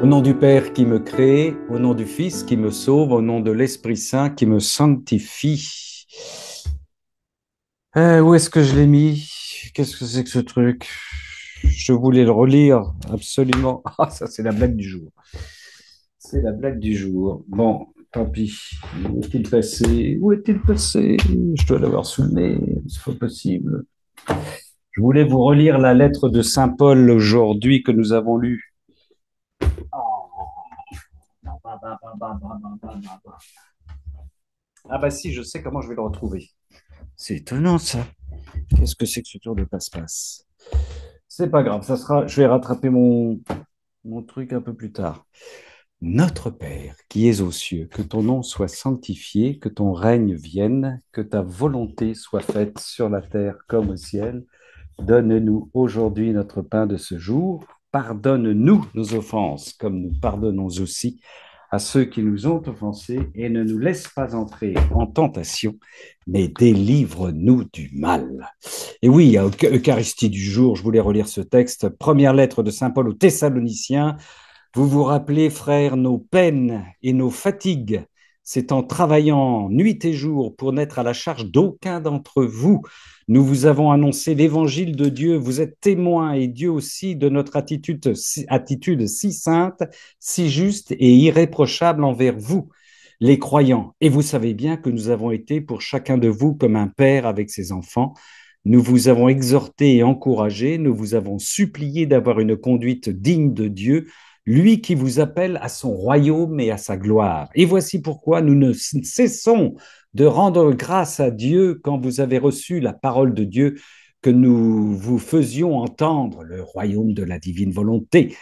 Au nom du Père qui me crée, au nom du Fils qui me sauve, au nom de l'Esprit Saint qui me sanctifie. Où est-ce que je l'ai mis? Qu'est-ce que c'est que ce truc? Je voulais le relire, absolument. Ah, ça, c'est la blague du jour. C'est la blague du jour. Bon, tant pis. Où est-il passé? Où est-il passé? Je dois l'avoir sous le nez. C'est pas possible. Je voulais vous relire la lettre de Saint Paul aujourd'hui que nous avons lue. Ah bah si, je sais comment je vais le retrouver. C'est étonnant ça. Qu'est-ce que c'est que ce tour de passe-passe? C'est pas grave, ça sera. Je vais rattraper mon truc un peu plus tard. Notre Père qui es aux cieux, que ton nom soit sanctifié, que ton règne vienne, que ta volonté soit faite sur la terre comme au ciel. Donne-nous aujourd'hui notre pain de ce jour. Pardonne-nous nos offenses, comme nous pardonnons aussi à ceux qui nous ont offensés, et ne nous laisse pas entrer en tentation, mais délivre-nous du mal. Et oui, à Eucharistie du jour, je voulais relire ce texte. Première lettre de Saint Paul aux Thessaloniciens. Vous vous rappelez, frères, nos peines et nos fatigues, c'est en travaillant nuit et jour pour n'être à la charge d'aucun d'entre vous. Nous vous avons annoncé l'évangile de Dieu. Vous êtes témoins, et Dieu aussi, de notre attitude si sainte, si juste et irréprochable envers vous, les croyants. Et vous savez bien que nous avons été pour chacun de vous comme un père avec ses enfants. Nous vous avons exhorté et encouragé, nous vous avons supplié d'avoir une conduite digne de Dieu, lui qui vous appelle à son royaume et à sa gloire. Et voici pourquoi nous ne cessons de rendre grâce à Dieu quand vous avez reçu la parole de Dieu que nous vous faisions entendre, le royaume de la divine volonté.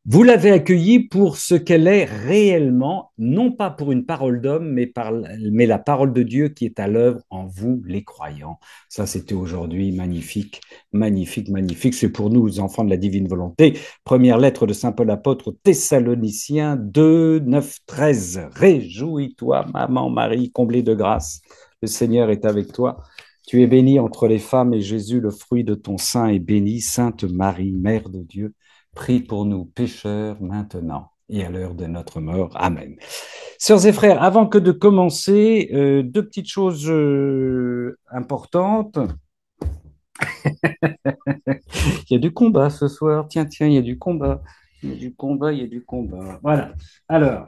Vous l'avez accueillie pour ce qu'elle est réellement, non pas pour une parole d'homme, mais la parole de Dieu qui est à l'œuvre en vous, les croyants. Ça, c'était aujourd'hui magnifique, magnifique, magnifique. C'est pour nous, les enfants de la divine volonté. Première lettre de Saint Paul apôtre aux Thessaloniciens 2, 9, 13. Réjouis-toi, maman Marie, comblée de grâce. Le Seigneur est avec toi. Tu es bénie entre les femmes et Jésus, le fruit de ton sein, est béni. Sainte Marie, Mère de Dieu, prie pour nous pécheurs maintenant et à l'heure de notre mort. Amen. Sœurs et frères, avant que de commencer, deux petites choses importantes. Il y a du combat ce soir. Tiens, tiens, il y a du combat. Il y a du combat, il y a du combat. Voilà. Alors,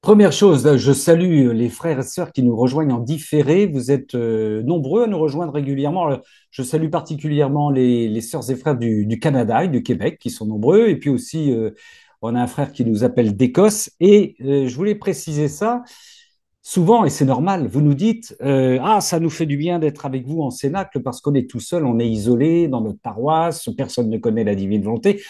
première chose, je salue les frères et sœurs qui nous rejoignent en différé. Vous êtes nombreux à nous rejoindre régulièrement. Alors, je salue particulièrement les sœurs et frères du Canada et du Québec qui sont nombreux. Et puis aussi, on a un frère qui nous appelle d'Écosse. Et je voulais préciser ça. Souvent, et c'est normal, vous nous dites ah, ça nous fait du bien d'être avec vous en cénacle parce qu'on est tout seul, on est isolé dans notre paroisse, personne ne connaît la divine volonté.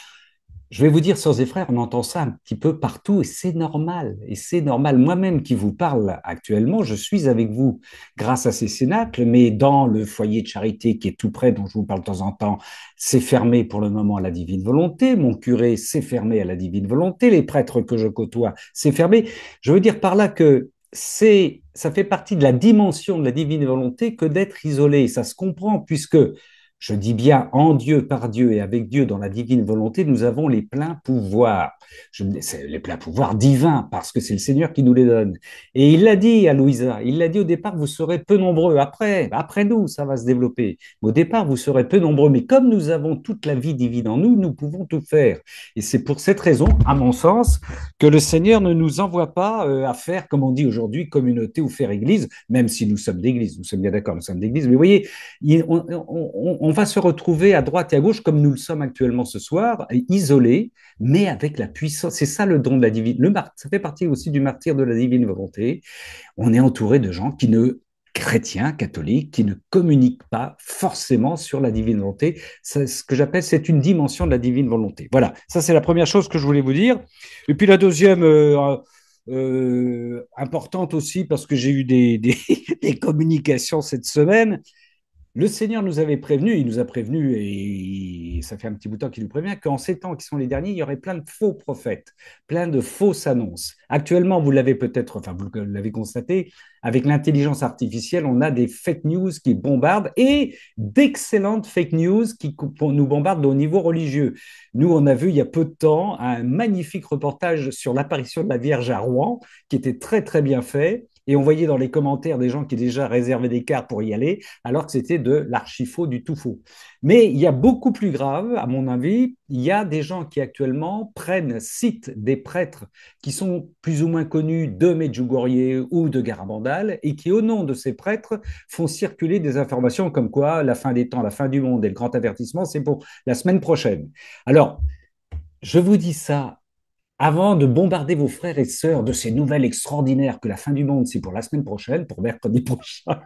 Je vais vous dire, sœurs et frères, on entend ça un petit peu partout et c'est normal. Et c'est normal. Moi-même qui vous parle actuellement, je suis avec vous grâce à ces cénacles, mais dans le foyer de charité qui est tout près, dont je vous parle de temps en temps, c'est fermé pour le moment à la divine volonté. Mon curé, c'est fermé à la divine volonté. Les prêtres que je côtoie, c'est fermé. Je veux dire par là que ça fait partie de la dimension de la divine volonté que d'être isolé. Ça se comprend puisque je dis bien en Dieu, par Dieu et avec Dieu dans la divine volonté, nous avons les pleins pouvoirs. C'est les pleins pouvoirs divins parce que c'est le Seigneur qui nous les donne. Et il l'a dit à Louisa, il l'a dit au départ, vous serez peu nombreux. Après nous, ça va se développer. Mais au départ, vous serez peu nombreux. Mais comme nous avons toute la vie divine en nous, nous pouvons tout faire. Et c'est pour cette raison, à mon sens, que le Seigneur ne nous envoie pas à faire, comme on dit aujourd'hui, communauté ou faire église, même si nous sommes d'église. Nous sommes bien d'accord, nous sommes d'église. Mais vous voyez, on va se retrouver à droite et à gauche, comme nous le sommes actuellement ce soir, isolés, mais avec la puissance. C'est ça le don de la divine. Ça fait partie aussi du martyre de la divine volonté. On est entouré de gens chrétiens, catholiques, qui ne communiquent pas forcément sur la divine volonté. C'est ce que j'appelle, c'est une dimension de la divine volonté. Voilà, ça c'est la première chose que je voulais vous dire. Et puis la deuxième, importante aussi, parce que j'ai eu des communications cette semaine, Le Seigneur nous avait prévenu, il nous a prévenu, et ça fait un petit bout de temps qu'il nous prévient, qu'en ces temps qui sont les derniers, il y aurait plein de faux prophètes, plein de fausses annonces. Actuellement, vous l'avez peut-être, enfin, vous l'avez constaté, avec l'intelligence artificielle, on a des fake news qui bombardent et d'excellentes fake news qui nous bombardent au niveau religieux. Nous, on a vu il y a peu de temps un magnifique reportage sur l'apparition de la Vierge à Rouen, qui était très, très bien fait. Et on voyait dans les commentaires des gens qui déjà réservaient des cartes pour y aller, alors que c'était de l'archi-faux, du tout faux. Mais il y a beaucoup plus grave, à mon avis, il y a des gens qui actuellement citent des prêtres qui sont plus ou moins connus de Medjugorje ou de Garabandal et qui, au nom de ces prêtres, font circuler des informations comme quoi la fin des temps, la fin du monde et le grand avertissement, c'est pour la semaine prochaine. Alors, je vous dis ça avant de bombarder vos frères et sœurs de ces nouvelles extraordinaires que la fin du monde, c'est pour la semaine prochaine, pour mercredi prochain.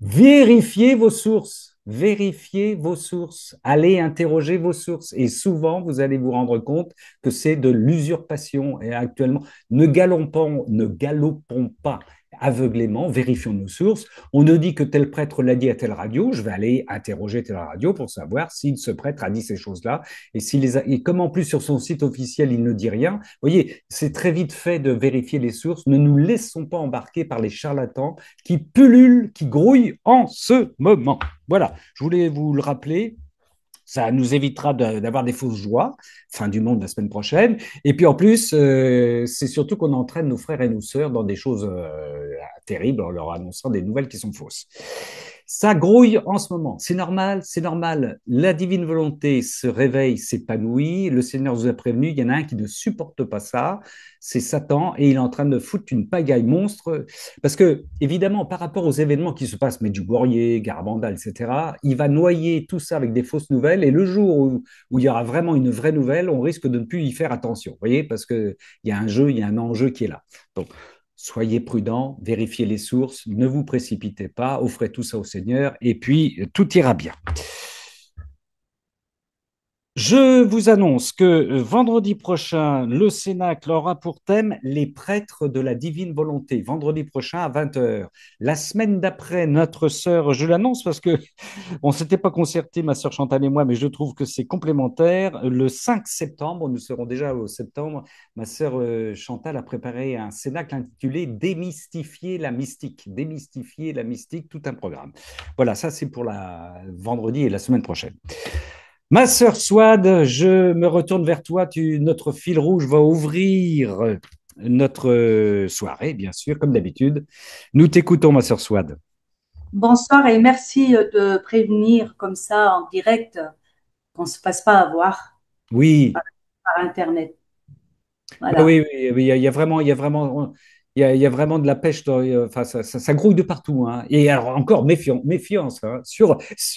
Vérifiez vos sources. Vérifiez vos sources. Allez interroger vos sources. Et souvent, vous allez vous rendre compte que c'est de l'usurpation. Et actuellement, ne galopons pas aveuglément, vérifions nos sources. On nous dit que tel prêtre l'a dit à telle radio. Je vais aller interroger telle radio pour savoir si ce prêtre a dit ces choses-là. Et comme en plus sur son site officiel, il ne dit rien, vous voyez, c'est très vite fait de vérifier les sources. Ne nous laissons pas embarquer par les charlatans qui pullule, qui grouille en ce moment. Voilà, je voulais vous le rappeler. Ça nous évitera d'avoir des fausses joies, fin du monde la semaine prochaine. Et puis en plus, c'est surtout qu'on entraîne nos frères et nos sœurs dans des choses terribles en leur annonçant des nouvelles qui sont fausses. Ça grouille en ce moment. C'est normal, c'est normal. La divine volonté se réveille, s'épanouit. Le Seigneur vous a prévenu. Il y en a un qui ne supporte pas ça. C'est Satan et il est en train de foutre une pagaille monstre. Parce que, évidemment, par rapport aux événements qui se passent, Medjugorje, Garabandal, etc., il va noyer tout ça avec des fausses nouvelles. Et le jour où il y aura vraiment une vraie nouvelle, on risque de ne plus y faire attention. Vous voyez, parce qu'il y a un jeu, il y a un enjeu qui est là. Donc, soyez prudents, vérifiez les sources, ne vous précipitez pas, offrez tout ça au Seigneur et puis tout ira bien. Je vous annonce que vendredi prochain, le Cénacle aura pour thème les prêtres de la divine volonté. Vendredi prochain à 20 heures. La semaine d'après, notre sœur, je l'annonce parce que on ne s'était pas concerté, ma sœur Chantal et moi, mais je trouve que c'est complémentaire. Le 5 septembre, nous serons déjà au septembre, ma sœur Chantal a préparé un cénacle intitulé Démystifier la mystique. Démystifier la mystique, tout un programme. Voilà, ça c'est pour la vendredi et la semaine prochaine. Ma sœur Swad, je me retourne vers toi. Notre fil rouge va ouvrir notre soirée, bien sûr, comme d'habitude. Nous t'écoutons, ma sœur Swad. Bonsoir et merci de prévenir comme ça en direct qu'on ne se fasse pas avoir Oui, par Internet. oui, Voilà. oui, oui, oui, il y a vraiment de la pêche. Enfin, ça grouille de partout, hein. Et alors encore, méfiance, hein.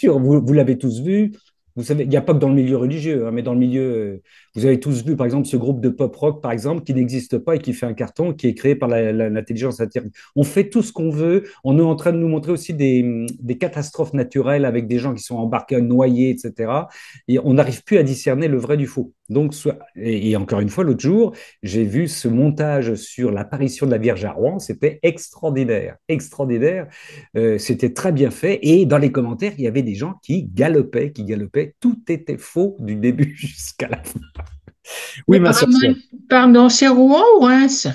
Vous l'avez tous vu. Vous savez, il n'y a pas que dans le milieu religieux, hein, mais dans le milieu, vous avez tous vu, par exemple, ce groupe de pop rock, par exemple, qui n'existe pas et qui fait un carton, qui est créé par l'intelligence artificielle. On fait tout ce qu'on veut. On est en train de nous montrer aussi des catastrophes naturelles avec des gens qui sont embarqués, noyés, etc. Et on n'arrive plus à discerner le vrai du faux. Donc, et encore une fois, l'autre jour, j'ai vu ce montage sur l'apparition de la Vierge à Rouen. C'était extraordinaire, extraordinaire. C'était très bien fait. Et dans les commentaires, il y avait des gens qui galopaient, qui galopaient. Tout était faux du début jusqu'à la fin. Oui, Mais ma soeur Swan. pardon, c'est Rouen ou Reims?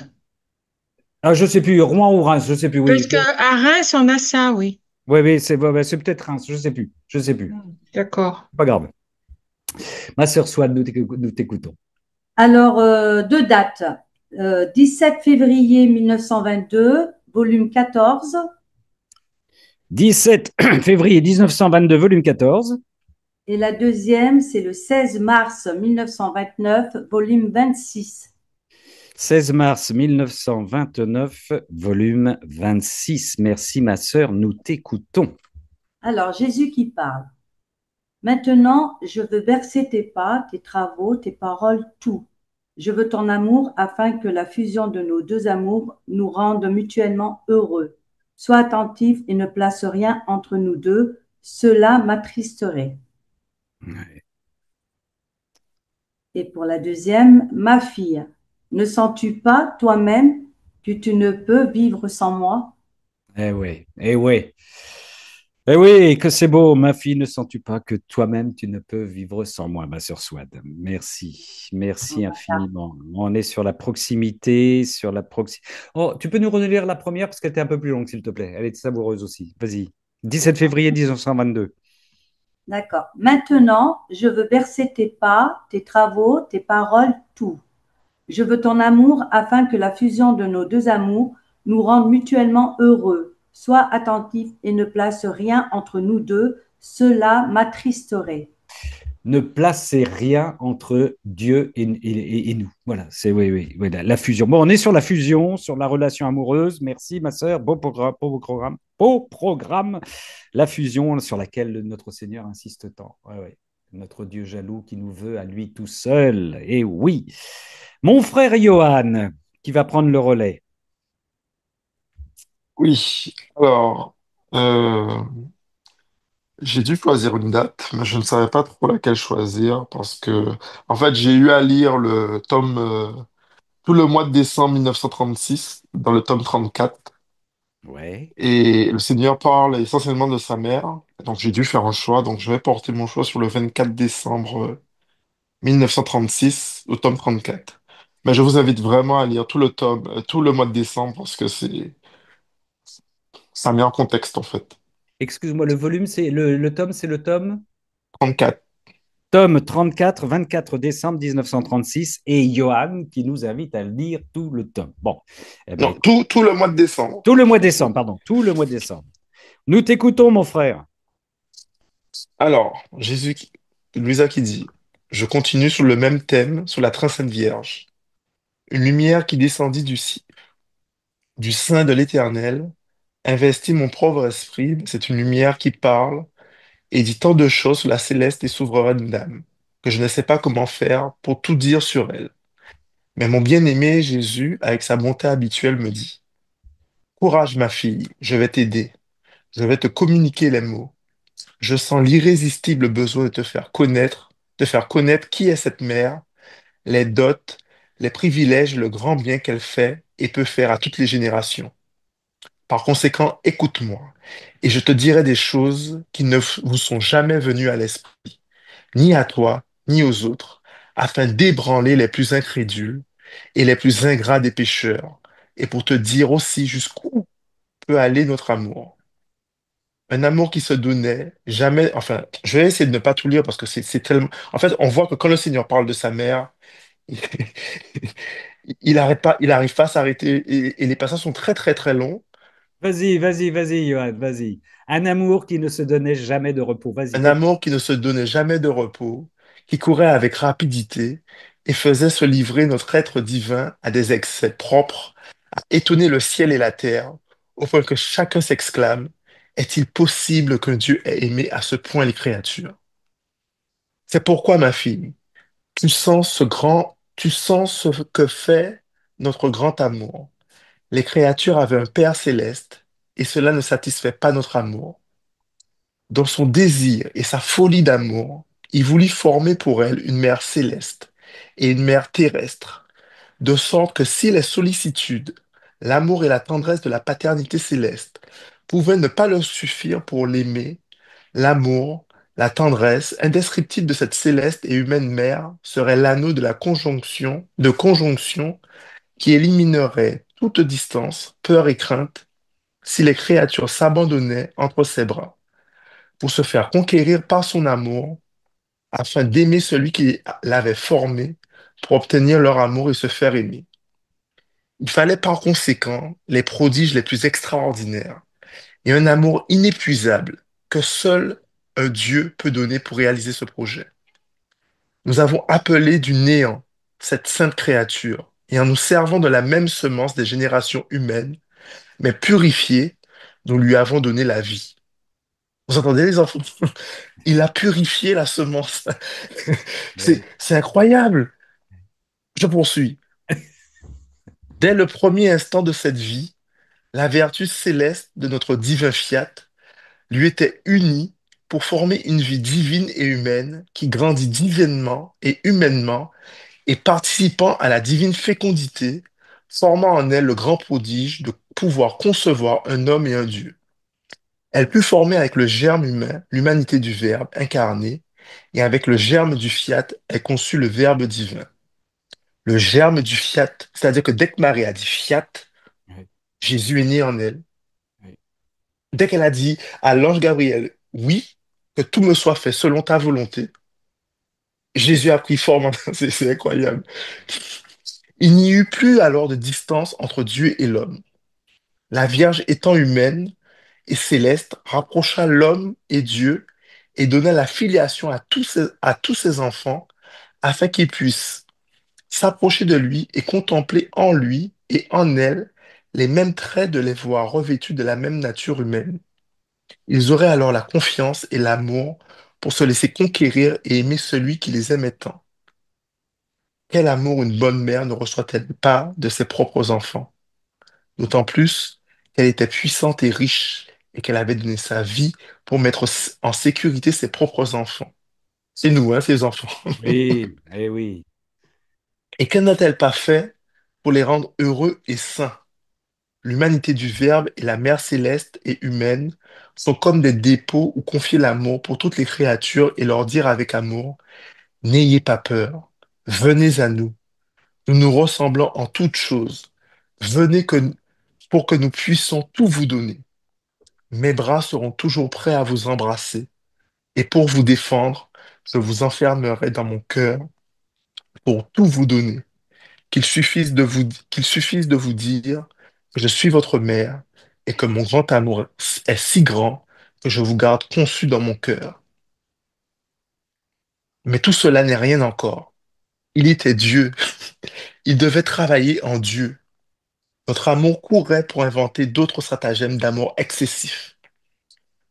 Ah, je sais plus, Rouen ou Reims, je sais plus. Parce Oui, qu'à Reims, on a ça, oui. oui, oui, c'est peut-être Reims, je sais plus, je sais plus. D'accord. Pas grave. Ma soeur Swan, nous t'écoutons. Alors, deux dates. 17 février 1922, volume 14. 17 février 1922, volume 14. Et la deuxième, c'est le 16 mars 1929, volume 26. 16 mars 1929, volume 26. Merci, ma sœur, nous t'écoutons. Alors, Jésus qui parle. Maintenant, je veux bercer tes pas, tes travaux, tes paroles, tout. Je veux ton amour afin que la fusion de nos deux amours nous rende mutuellement heureux. Sois attentif et ne place rien entre nous deux, cela m'attristerait. Et pour la deuxième, ma fille, ne sens-tu pas toi-même que tu ne peux vivre sans moi? Eh oui, eh oui. Eh oui, que c'est beau, ma fille, ne sens-tu pas que toi-même, tu ne peux vivre sans moi, ma sœur Swad. Merci, merci infiniment. On est sur la proximité, sur la Oh, tu peux nous relire la première parce qu'elle était un peu plus longue, s'il te plaît. Elle est savoureuse aussi. Vas-y. 17 février 1922. D'accord. Maintenant, je veux bercer tes pas, tes travaux, tes paroles, tout. Je veux ton amour afin que la fusion de nos deux amours nous rende mutuellement heureux. Sois attentif et ne place rien entre nous deux, cela m'attristerait. Ne placez rien entre Dieu et nous. Voilà, c'est oui, oui, oui, la fusion. Bon, on est sur la fusion, sur la relation amoureuse. Merci, ma sœur. Beau programme. Beau programme. La fusion sur laquelle notre Seigneur insiste tant. Ouais, ouais. Notre Dieu jaloux qui nous veut à lui tout seul. Et oui. Mon frère Johan, qui va prendre le relais. Oui, alors, euh, j'ai dû choisir une date, mais je ne savais pas trop laquelle choisir parce que, en fait, j'ai eu à lire le tome, tout le mois de décembre 1936, dans le tome 34, Ouais. et le Seigneur parle essentiellement de sa mère, donc j'ai dû faire un choix, donc je vais porter mon choix sur le 24 décembre 1936, au tome 34. Mais je vous invite vraiment à lire tout le tome, tout le mois de décembre parce que ça met en contexte, en fait. Excuse-moi, le volume, c'est le tome, c'est le tome 34. Tome 34, 24 décembre 1936, et Johan qui nous invite à lire tout le tome. Bon, eh ben, Non, tout le mois de décembre. tout le mois de décembre, pardon, tout le mois de décembre. Nous t'écoutons, mon frère. Alors, Louisa qui dit, je continue sur le même thème, sur la très sainte Vierge. Une lumière qui descendit du sein de l'Éternel, investit mon pauvre esprit. C'est une lumière qui parle et dit tant de choses sur la céleste et souveraine dame, que je ne sais pas comment faire pour tout dire sur elle. Mais mon bien-aimé Jésus, avec sa bonté habituelle, me dit, courage, ma fille, je vais t'aider. Je vais te communiquer les mots. Je sens l'irrésistible besoin de faire connaître qui est cette mère, les dots, les privilèges, le grand bien qu'elle fait et peut faire à toutes les générations. Par conséquent, écoute-moi, et je te dirai des choses qui ne vous sont jamais venues à l'esprit, ni à toi, ni aux autres, afin d'ébranler les plus incrédules et les plus ingrats des pécheurs, et pour te dire aussi jusqu'où peut aller notre amour. Un amour qui se donnait, jamais, enfin, je vais essayer de ne pas tout lire parce que c'est tellement, en fait, on voit que quand le Seigneur parle de sa mère, il, il arrête pas, il arrive pas à s'arrêter et les passages sont très, très, très longs. Vas-y, vas-y, vas-y, Johan, vas-y. Un amour qui ne se donnait jamais de repos. Vas-y, Un continue. amour qui ne se donnait jamais de repos, qui courait avec rapidité et faisait se livrer notre être divin à des excès propres, à étonner le ciel et la terre, au point que chacun s'exclame, est-il possible qu'un Dieu ait aimé à ce point les créatures? C'est pourquoi, ma fille, tu sens ce que fait notre grand amour. Les créatures avaient un Père céleste et cela ne satisfait pas notre amour. Dans son désir et sa folie d'amour, il voulut former pour elle une mère céleste et une mère terrestre, de sorte que si les sollicitudes, l'amour et la tendresse de la paternité céleste pouvaient ne pas leur suffire pour l'aimer, l'amour, la tendresse indescriptible de cette céleste et humaine mère serait l'anneau de la conjonction qui éliminerait toute distance, peur et crainte si les créatures s'abandonnaient entre ses bras pour se faire conquérir par son amour afin d'aimer celui qui l'avait formé pour obtenir leur amour et se faire aimer. Il fallait par conséquent les prodiges les plus extraordinaires et un amour inépuisable que seul un Dieu peut donner pour réaliser ce projet. Nous avons appelé du néant cette sainte créature et en nous servant de la même semence des générations humaines, mais purifiée, nous lui avons donné la vie. Vous entendez les enfants? Il a purifié la semence. Oui. C'est incroyable. Je poursuis. Dès le premier instant de cette vie, la vertu céleste de notre divin fiat lui était unie pour former une vie divine et humaine qui grandit divinement et humainement et participant à la divine fécondité, formant en elle le grand prodige de pouvoir concevoir un homme et un Dieu. Elle put former avec le germe humain l'humanité du Verbe incarné, et avec le germe du fiat, elle conçut le Verbe divin. Le germe du fiat, c'est-à-dire que dès que Marie a dit fiat, Oui, Jésus est né en elle. oui, Dès qu'elle a dit à l'ange Gabriel, oui, que tout me soit fait selon ta volonté, Jésus a pris forme. C'est incroyable. Il n'y eut plus alors de distance entre Dieu et l'homme. La Vierge étant humaine et céleste rapprocha l'homme et Dieu et donna la filiation à tous ses enfants afin qu'ils puissent s'approcher de lui et contempler en lui et en elle les mêmes traits de les voir revêtus de la même nature humaine. Ils auraient alors la confiance et l'amour pour se laisser conquérir et aimer celui qui les aimait tant. Quel amour une bonne mère ne reçoit-elle pas de ses propres enfants? D'autant plus qu'elle était puissante et riche et qu'elle avait donné sa vie pour mettre en sécurité ses propres enfants. C'est nous, hein, ces enfants. oui, eh oui, Et que n'a-t-elle pas fait pour les rendre heureux et saints? L'humanité du Verbe et la mère céleste et humaine sont comme des dépôts où confier l'amour pour toutes les créatures et leur dire avec amour, n'ayez pas peur, venez à nous, nous nous ressemblons en toutes choses, venez pour que nous puissions tout vous donner. Mes bras seront toujours prêts à vous embrasser, et pour vous défendre, je vous enfermerai dans mon cœur pour tout vous donner. Qu'il suffise de vous dire que je suis votre mère et que mon grand amour est si grand que je vous garde conçu dans mon cœur. Mais tout cela n'est rien encore. Il était Dieu. Il devait travailler en Dieu. Notre amour courait pour inventer d'autres stratagèmes d'amour excessif.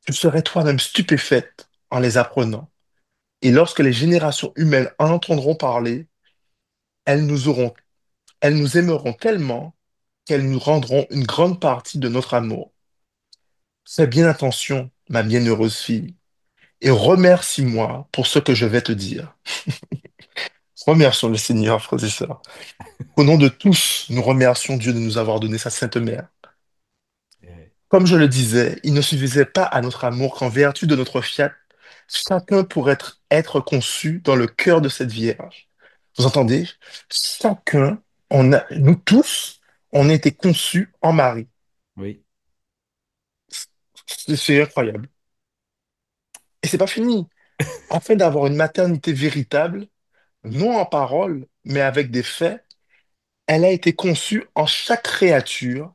Tu serais toi-même stupéfaite en les apprenant. Et lorsque les générations humaines en entendront parler, elles nous auront, elles nous aimeront tellement qu'elles nous rendront une grande partie de notre amour. Fais bien attention, ma bienheureuse fille, et remercie-moi pour ce que je vais te dire. Remercions le Seigneur, frères et sœurs. Au nom de tous, nous remercions Dieu de nous avoir donné sa Sainte Mère. eh Comme je le disais, il ne suffisait pas à notre amour qu'en vertu de notre fiat, chacun pourrait être conçu dans le cœur de cette Vierge. Vous entendez? Chacun, nous tous, on a été conçus en Marie. oui, C'est incroyable. Et c'est pas fini. Afin d'avoir une maternité véritable, non en parole, mais avec des faits, elle a été conçue en chaque créature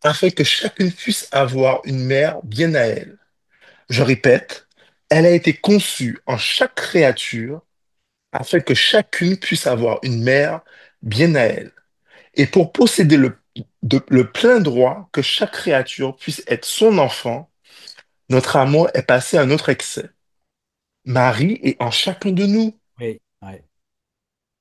afin que chacune puisse avoir une mère bien à elle. Je répète, elle a été conçue en chaque créature afin que chacune puisse avoir une mère bien à elle. Et pour posséder le plein droit que chaque créature puisse être son enfant, notre amour est passé à un autre excès. Marie est en chacun de nous. oui, ouais.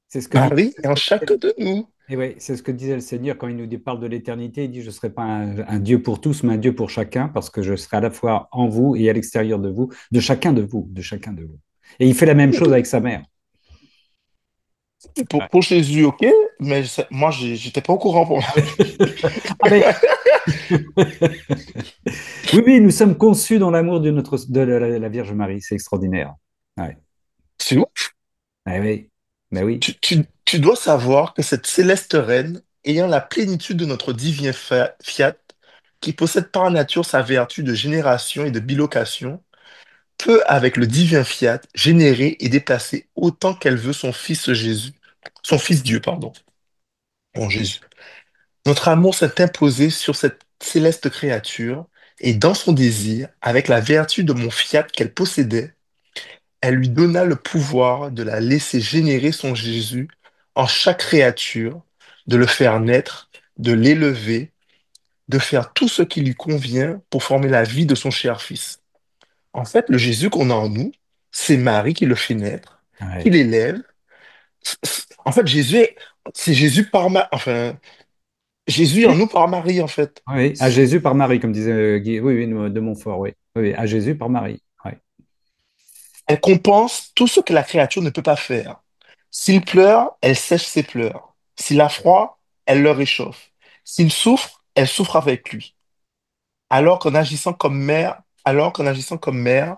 C'est ce que dit. Marie est en chacun de nous. Et ouais, c'est ce que disait le Seigneur quand il nous parle de l'éternité. Il dit, je ne serai pas un Dieu pour tous, mais un Dieu pour chacun, parce que je serai à la fois en vous et à l'extérieur de vous, de chacun de vous, de chacun de vous. Et il fait la même chose avec sa mère. Ouais. Pour Jésus, ok, mais moi, j'étais pas au courant pour moi. Ah, mais oui, oui, nous sommes conçus dans l'amour de la Vierge Marie. C'est extraordinaire. Ouais. C'est ouf. Ah oui, mais oui, Tu dois savoir que cette céleste reine, ayant la plénitude de notre divin fiat, qui possède par nature sa vertu de génération et de bilocation, peut, avec le divin fiat, générer et déplacer autant qu'elle veut son fils Jésus, son fils Dieu, pardon, en Jésus. Notre amour s'est imposé sur cette céleste créature, et dans son désir, avec la vertu de mon fiat qu'elle possédait, elle lui donna le pouvoir de la laisser générer son Jésus en chaque créature, de le faire naître, de l'élever, de faire tout ce qui lui convient pour former la vie de son cher fils. En fait, le Jésus qu'on a en nous, c'est Marie qui le fait naître, qui ouais. l'élève. En fait, c'est Jésus enfin, Jésus en Oui, nous par Marie, en fait. oui, à Jésus par Marie, comme disait Guy, oui, oui, de Montfort, oui. Oui, oui, à Jésus par Marie. Oui, Elle compense tout ce que la créature ne peut pas faire. S'il pleure, elle sèche ses pleurs. S'il a froid, elle le réchauffe. S'il souffre, elle souffre avec lui. Alors qu'en agissant comme mère alors qu'en agissant comme mère,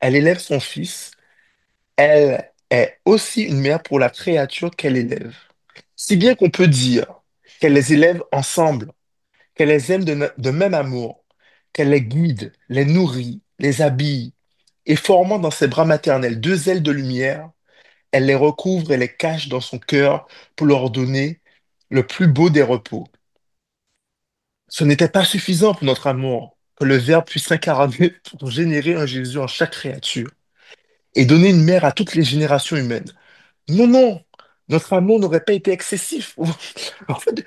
elle élève son fils, elle est aussi une mère pour la créature qu'elle élève. Si bien qu'on peut dire qu'elle les élève ensemble, qu'elle les aime de même amour, qu'elle les guide, les nourrit, les habille, et formant dans ses bras maternels deux ailes de lumière, elle les recouvre et les cache dans son cœur pour leur donner le plus beau des repos. Ce n'était pas suffisant pour notre amour que le Verbe puisse s'incarner pour générer un Jésus en chaque créature et donner une mère à toutes les générations humaines. Non, non, notre amour n'aurait pas été excessif. En fait,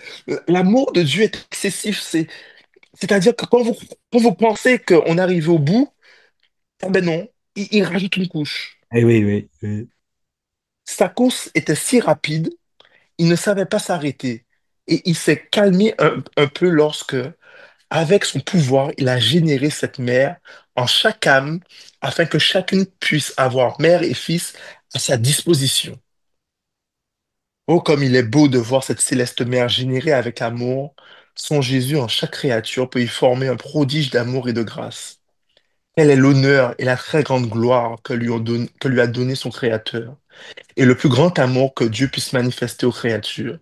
l'amour de Dieu est excessif. C'est-à-dire que quand vous pensez qu'on arrive au bout, ah ben non, il rajoute une couche. Eh oui, oui, oui. Sa course était si rapide, il ne savait pas s'arrêter. Et il s'est calmé un peu lorsque, avec son pouvoir, il a généré cette mère en chaque âme afin que chacune puisse avoir mère et fils à sa disposition. Oh, comme il est beau de voir cette céleste mère générée avec amour, son Jésus en chaque créature peut y former un prodige d'amour et de grâce. Quel est l'honneur et la très grande gloire que lui a donné son Créateur, et le plus grand amour que Dieu puisse manifester aux créatures.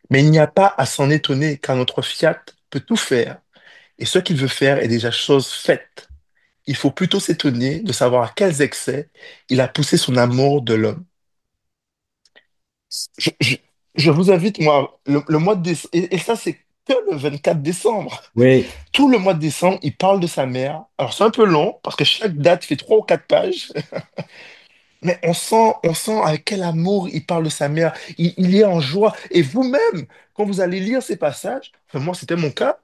Mais il n'y a pas à s'en étonner, car notre Fiat peut tout faire, et ce qu'il veut faire est déjà chose faite. Il faut plutôt s'étonner de savoir à quels excès il a poussé son amour de l'homme. Je, je- je vous invite, moi, le mois de décembre, et ça, c'est que le 24 décembre. Oui, Tout le mois de décembre, il parle de sa mère. Alors, c'est un peu long, parce que chaque date fait 3 ou 4 pages, mais on sent avec quel amour il parle de sa mère. Il est en joie. Et vous-même, quand vous allez lire ces passages, enfin, moi, c'était mon cas,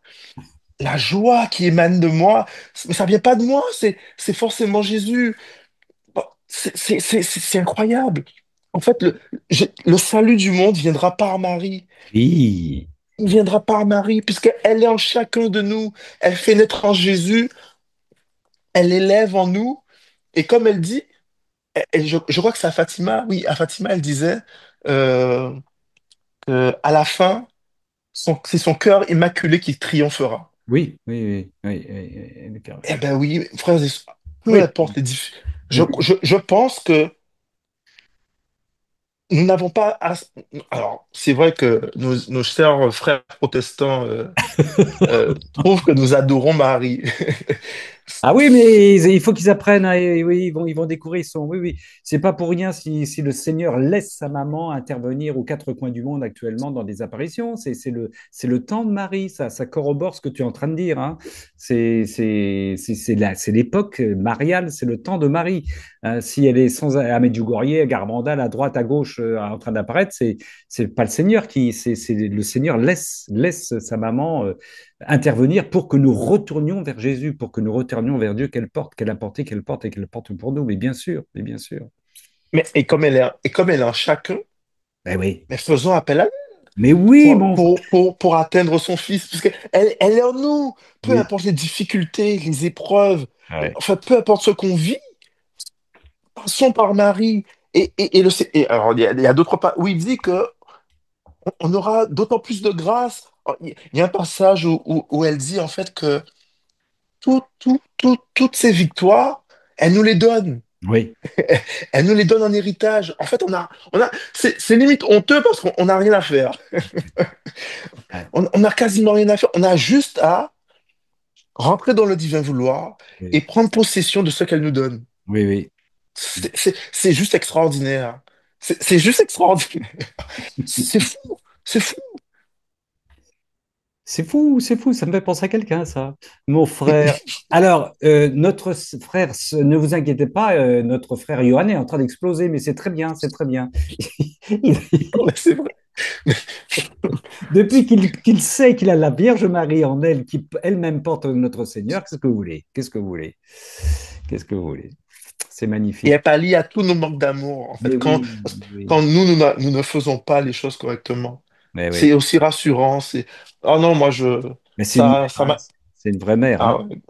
la joie qui émane de moi, mais ça vient pas de moi, c'est forcément Jésus. Bon, c'est incroyable. En fait, le salut du monde viendra par Marie. oui, Il viendra par Marie, puisqu'elle est en chacun de nous. Elle fait naître en Jésus, elle élève en nous. Et comme elle dit, je crois que c'est à Fatima, oui, à Fatima, elle disait euh, à la fin, c'est son cœur immaculé qui triomphera. oui, oui, oui, oui, oui, oui, Eh ben oui, frères et sœurs, peu oui, importe je pense que nous n'avons pas... Alors, c'est vrai que nos chers frères protestants trouvent que nous adorons Marie. ah oui, mais il faut qu'ils apprennent. Oui, ils vont découvrir son. Oui, oui. C'est pas pour rien si le Seigneur laisse sa maman intervenir aux quatre coins du monde actuellement dans des apparitions. C'est le temps de Marie. Ça corrobore ce que tu es en train de dire, hein. C'est l'époque mariale. C'est le temps de Marie. Si elle est sans à Medjugorje, à Garbandal, à droite, à gauche, en train d'apparaître, c'est pas le Seigneur c'est le Seigneur laisse sa maman. Intervenir pour que nous retournions vers Jésus, pour que nous retournions vers Dieu, qu'elle a porté, qu'elle porte et qu'elle porte pour nous. Mais bien sûr, mais bien sûr. Mais, et comme elle est en chacun, Ben oui. mais faisons appel à lui Mais oui, mon frère. pour atteindre son fils, elle est en nous. Peu Oui. importe les difficultés, les épreuves, Ouais. enfin, peu importe ce qu'on vit, passons par Marie. Alors, il y a d'autres pas où il dit que on aura d'autant plus de grâce. Il y a un passage où elle dit en fait que toutes ces victoires, elle nous les donne. Oui. Elle nous les donne en héritage. En fait, c'est limite honteux parce qu'on n'a rien à faire. Ouais. On n'a quasiment rien à faire. On a juste à rentrer dans le divin vouloir et Oui. prendre possession de ce qu'elle nous donne. Oui, oui. C'est juste extraordinaire. C'est juste extraordinaire. C'est fou. C'est fou. C'est fou, ça me fait penser à quelqu'un, ça. Mon frère. Alors, notre frère, ne vous inquiétez pas, notre frère Johan est en train d'exploser, mais c'est très bien, c'est très bien. Il- Ouais, c'est vrai. Depuis qu'il sait qu'il a la Vierge Marie en elle, qui elle-même porte notre Seigneur, qu'est-ce que vous voulez? Qu'est-ce que vous voulez? Qu'est-ce que vous voulez? C'est Et elle magnifique. pallie à tous nos manques d'amour, en Mais fait, oui, oui. quand nous ne faisons pas les choses correctement. Mais C'est oui. aussi rassurant. Oh non, Mais c'est une mère, ça hein. m'a, C'est une vraie mère, ah hein. ouais.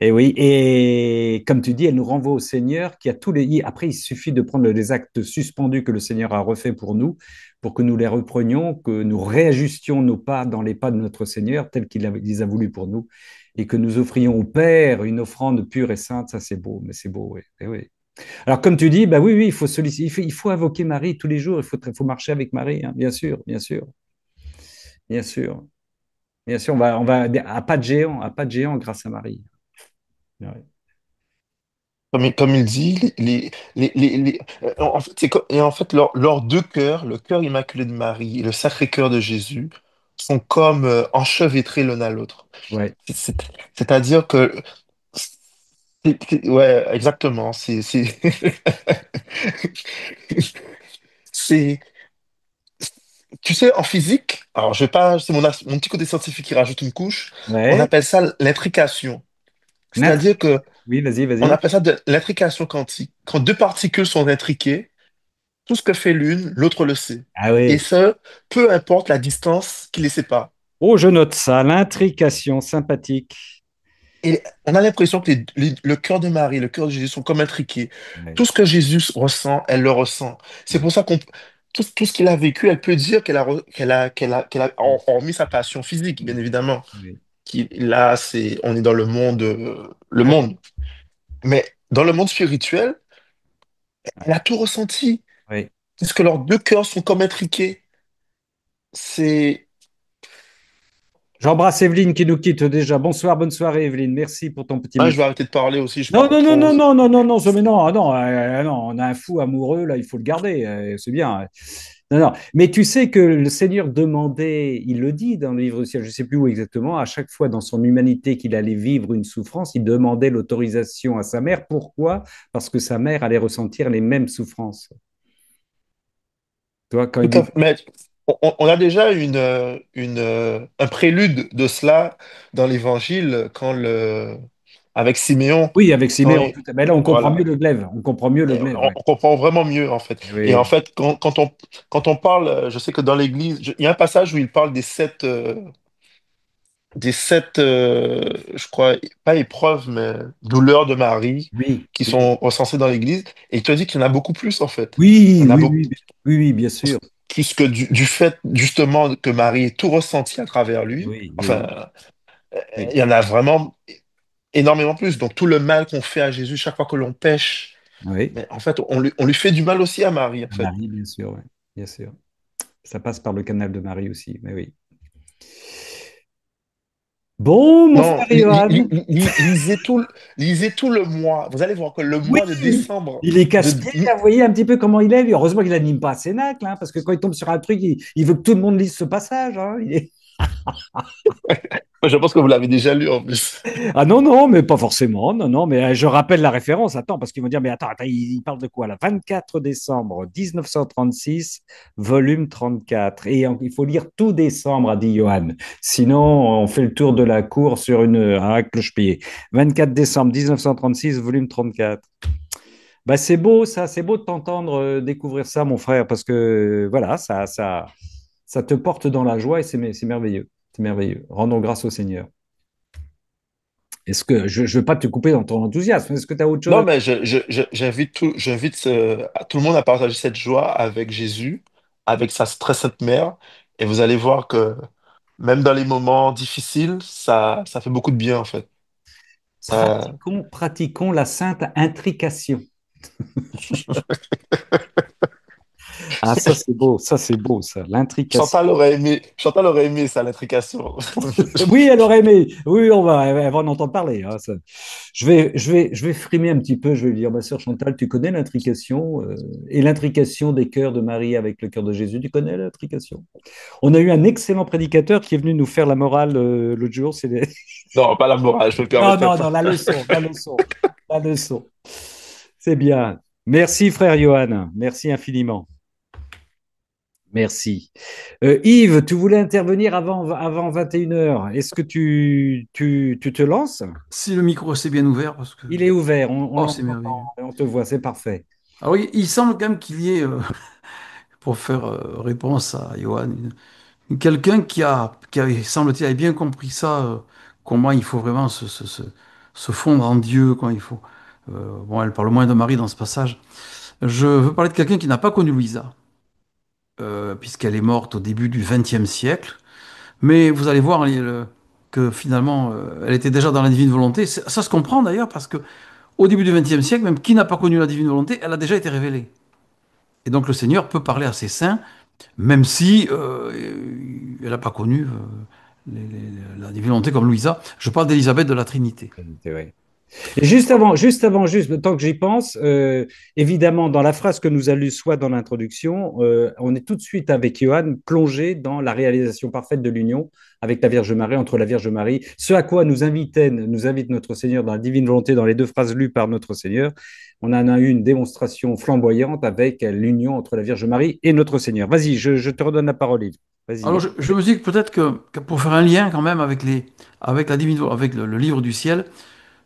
Ouais. Et oui, et comme tu dis, elle nous renvoie au Seigneur qui a tous les. Après, il suffit de prendre les actes suspendus que le Seigneur a refaits pour nous, pour que nous les reprenions, que nous réajustions nos pas dans les pas de notre Seigneur, tels qu'il les a voulu pour nous, et que nous offrions au Père une offrande pure et sainte. Ça, c'est beau, mais c'est beau, oui. Eh oui. Alors, comme tu dis, bah oui, oui, il faut solliciter, il faut invoquer Marie tous les jours, il faut marcher avec Marie, hein, bien sûr, bien sûr, bien sûr. Bien sûr, on va à pas de géant grâce à Marie. Ouais. Comme il dit, en fait, et en fait leurs deux cœurs, le cœur immaculé de Marie et le Sacré-Cœur de Jésus, sont comme enchevêtrés l'un à l'autre. Ouais. C'est- c'est- C'est-à-dire que, ouais, exactement. C'est, tu sais, en physique, alors je vais pas, c'est mon petit côté scientifique qui rajoute une couche. On Ouais. appelle ça l'intrication. Natri- C'est-à-dire que Oui, vas-y, on vas-y. appelle ça de l'intrication quantique. Quand deux particules sont intriquées, tout ce que fait l'une, l'autre le sait. Ah Et oui. ce, peu importe la distance qui les sépare. Oh, je note ça, l'intrication sympathique. Et on a l'impression que le cœur de Marie et le cœur de Jésus sont comme intriqués. Ouais. Tout ce que Jésus ressent, elle le ressent. C'est pour ça qu'on tout ce qu'il a vécu, elle peut dire qu'elle a hormis sa passion physique, bien évidemment. Oui. Là, on est dans le monde. Mais dans le monde spirituel, elle a tout ressenti. Oui. Puisque leurs deux cœurs sont comme intriqués. C'est, J'embrasse Evelyne qui nous quitte déjà. Bonsoir, bonne soirée, Evelyne. Merci pour ton petit je vais message. arrêter de parler aussi, je Non, parle non, non, trop. non, non, non, non, non, mais non, ah non, non, on a un fou amoureux, là, il faut le garder, c'est bien. Non, non, mais tu sais que le Seigneur demandait, il le dit dans le livre du ciel, je ne sais plus où exactement, à chaque fois dans son humanité qu'il allait vivre une souffrance, il demandait l'autorisation à sa mère. Pourquoi? Parce que sa mère allait ressentir les mêmes souffrances. Toi, quand il Tout lui à fait. Mais on a déjà un prélude de cela dans l'Évangile avec Siméon. oui, avec Quand Siméon, mais là, on comprend mieux voilà. le glaive, on comprend mieux le Et glaive, ouais. on comprend vraiment mieux, en fait. Et en Oui, fait, quand on parle, je sais que dans l'Église, il y a un passage où il parle des sept, je crois, pas épreuves, mais douleurs de Marie oui, qui oui, sont recensées dans l'Église. Et il te dit qu'il y en a beaucoup plus, en fait. Il oui, y en a oui, beaucoup, oui, oui, oui, bien sûr. puisque du fait, justement, que Marie ait tout ressenti à travers lui, Oui, oui, enfin, oui, il y en a vraiment énormément plus. Donc, tout le mal qu'on fait à Jésus chaque fois que l'on pêche, oui. mais en fait, on lui fait du mal aussi à Marie, en fait. Marie, bien sûr, ouais, bien sûr. Ça passe par le canal de Marie aussi, mais oui. Bon, mon Non, frère Johan. lisez tout le mois. Vous allez voir que le Oui, mois de décembre, il est de, casse-pied, là, vous voyez un petit peu comment il est, lui. Heureusement qu'il n'anime pas à Cénacle, hein, parce que quand il tombe sur un truc, il veut que tout le monde lise ce passage, hein. je pense que vous l'avez déjà lu en plus. Ah non, non, mais pas forcément. Non, non, mais je rappelle la référence. Attends, parce qu'ils vont dire, mais attends, attends, il parle de quoi là? 24 décembre 1936, volume 34. Et il faut lire tout décembre, a dit Johan. Sinon, on fait le tour de la cour sur un cloche-pied. 24 décembre 1936, volume 34. Bah, c'est beau, ça, c'est beau de t'entendre découvrir ça, mon frère, parce que voilà, ça te porte dans la joie et c'est merveilleux. C'est merveilleux. Rendons grâce au Seigneur. Est-ce que je ne veux pas te couper dans ton enthousiasme? Est-ce que tu as autre chose? Non, mais j'invite tout le monde à partager cette joie avec Jésus, avec sa très sainte mère, et vous allez voir que même dans les moments difficiles, ça fait beaucoup de bien, en fait. Ça... Pratiquons la sainte intrication. Ah, ça c'est beau, ça, l'intrication. Chantal aurait aimé ça, l'intrication. Oui, elle aurait aimé. Oui, elle va en entendre parler, hein, ça. Je vais frimer un petit peu. Je vais lui dire, ma sœur Chantal, tu connais l'intrication et l'intrication des cœurs de Marie avec le cœur de Jésus. Tu connais l'intrication? On a eu un excellent prédicateur qui est venu nous faire la morale l'autre jour. Non, pas la morale, je me Non, permettrai non, non, pas. la leçon, la leçon, la leçon. C'est bien. Merci, frère Johan. Merci infiniment. Merci. Yves, tu voulais intervenir avant 21 heures. Est-ce que tu te lances? Si le micro s'est bien ouvert, parce que... Il est ouvert, on Oh, c'est l'entend, merveilleux. on te voit, c'est parfait. Alors, il semble quand même qu'il y ait, pour faire réponse à Johan, quelqu'un qui a, semble-t-il, avait bien compris ça, comment il faut vraiment se fondre en Dieu quand il faut. Bon, elle parle moins de Marie dans ce passage. Je veux parler de quelqu'un qui n'a pas connu Louisa, puisqu'elle est morte au début du XXe siècle. Mais vous allez voir que finalement, elle était déjà dans la divine volonté. Ça se comprend d'ailleurs parce que au début du XXe siècle, même qui n'a pas connu la divine volonté, elle a déjà été révélée. Et donc le Seigneur peut parler à ses saints, même si elle n'a pas connu la divine volonté comme Louisa. Je parle d'Élisabeth de la Trinité. Ouais. Et juste le temps que j'y pense, évidemment, dans la phrase que nous a lue soit dans l'introduction, on est tout de suite avec Johann plongé dans la réalisation parfaite de l'union avec la Vierge Marie, entre la Vierge Marie, ce à quoi nous invite notre Seigneur dans la divine volonté, dans les deux phrases lues par notre Seigneur. On en a eu une démonstration flamboyante avec l'union entre la Vierge Marie et notre Seigneur. Vas-y, je te redonne la parole, Yves. Alors Vas-y. je me dis que peut-être que pour faire un lien quand même avec la divine, avec le livre du ciel,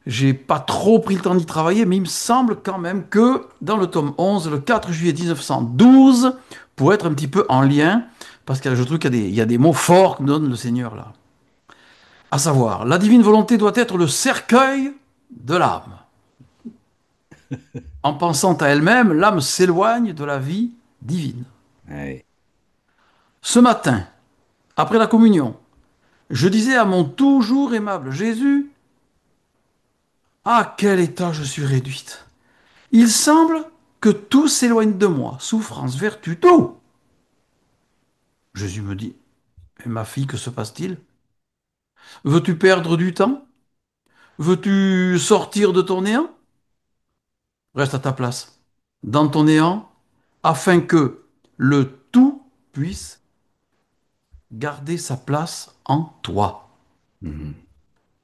j'ai pas trop pris le temps d'y travailler, mais il me semble quand même que dans le tome 11, le 4 juillet 1912, pour être un petit peu en lien, parce que je trouve il y a des mots forts que donne le Seigneur là. À savoir, la divine volonté doit être le cercueil de l'âme. En pensant à elle-même, l'âme s'éloigne de la vie divine. Ouais. Ce matin, après la communion, je disais à mon toujours aimable Jésus, à quel état je suis réduite. Il semble que tout s'éloigne de moi, souffrance, vertu, tout. Jésus me dit, mais ma fille, que se passe-t-il? Veux-tu perdre du temps? Veux-tu sortir de ton néant? Reste à ta place, dans ton néant, afin que le tout puisse garder sa place en toi. Mhm.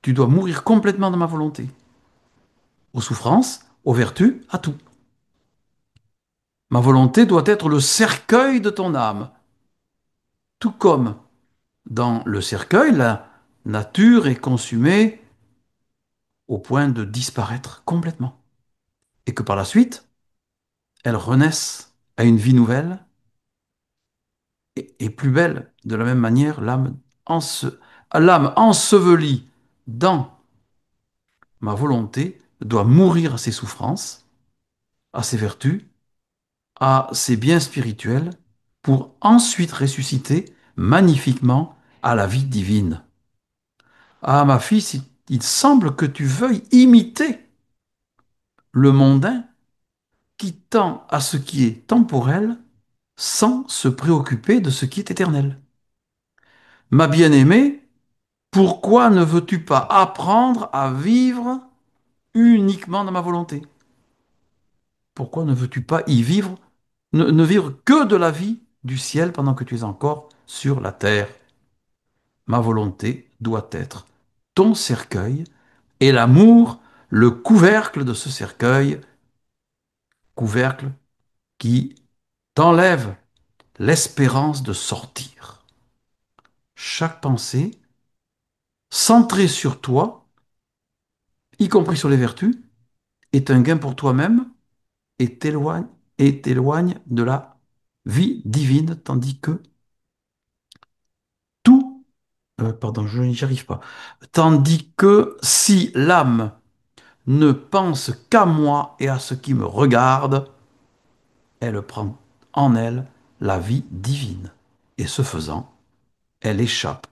Tu dois mourir complètement dans ma volonté, aux souffrances, aux vertus, à tout. Ma volonté doit être le cercueil de ton âme, tout comme dans le cercueil, la nature est consumée au point de disparaître complètement. Et que par la suite, elle renaisse à une vie nouvelle et plus belle. De la même manière, l'âme ensevelie dans ma volonté doit mourir à ses souffrances, à ses vertus, à ses biens spirituels, pour ensuite ressusciter magnifiquement à la vie divine. Ah, ma fille, il semble que tu veuilles imiter le mondain qui tend à ce qui est temporel sans se préoccuper de ce qui est éternel. Ma bien-aimée, pourquoi ne veux-tu pas apprendre à vivre uniquement dans ma volonté? Pourquoi ne veux-tu pas y vivre, ne vivre que de la vie du ciel pendant que tu es encore sur la terre? Ma volonté doit être ton cercueil et l'amour le couvercle de ce cercueil, couvercle qui t'enlève l'espérance de sortir. Chaque pensée, centrée sur toi, y compris sur les vertus, est un gain pour toi-même et t'éloigne de la vie divine, tandis que tout, pardon, je n'y arrive pas, tandis que si l'âme ne pense qu'à moi et à ce qui me regarde, elle prend en elle la vie divine. Et ce faisant, elle échappe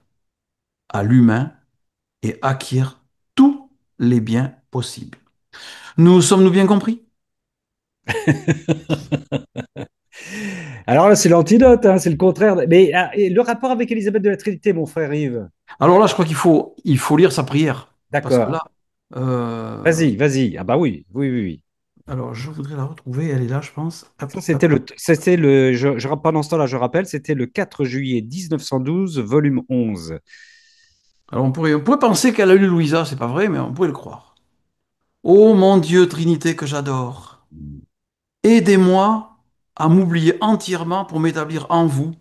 à l'humain et acquiert tous les biens possibles. Nous sommes-nous bien compris? Alors là, c'est l'antidote, hein, c'est le contraire. Mais et le rapport avec Élisabeth de la Trinité, mon frère Yves. Alors là, je crois il faut lire sa prière. Parce que D'accord. là, euh, Vas-y, vas-y. Ah bah oui, oui, oui, oui. alors je voudrais la retrouver, elle est là, je pense. Hop, Ça, hop. pendant ce temps-là, je rappelle, c'était le 4 juillet 1912, volume 11. Alors on pourrait penser qu'elle a lu Louisa, c'est pas vrai, mais on pourrait le croire. Ô mon Dieu, Trinité que j'adore, aidez-moi à m'oublier entièrement pour m'établir en vous,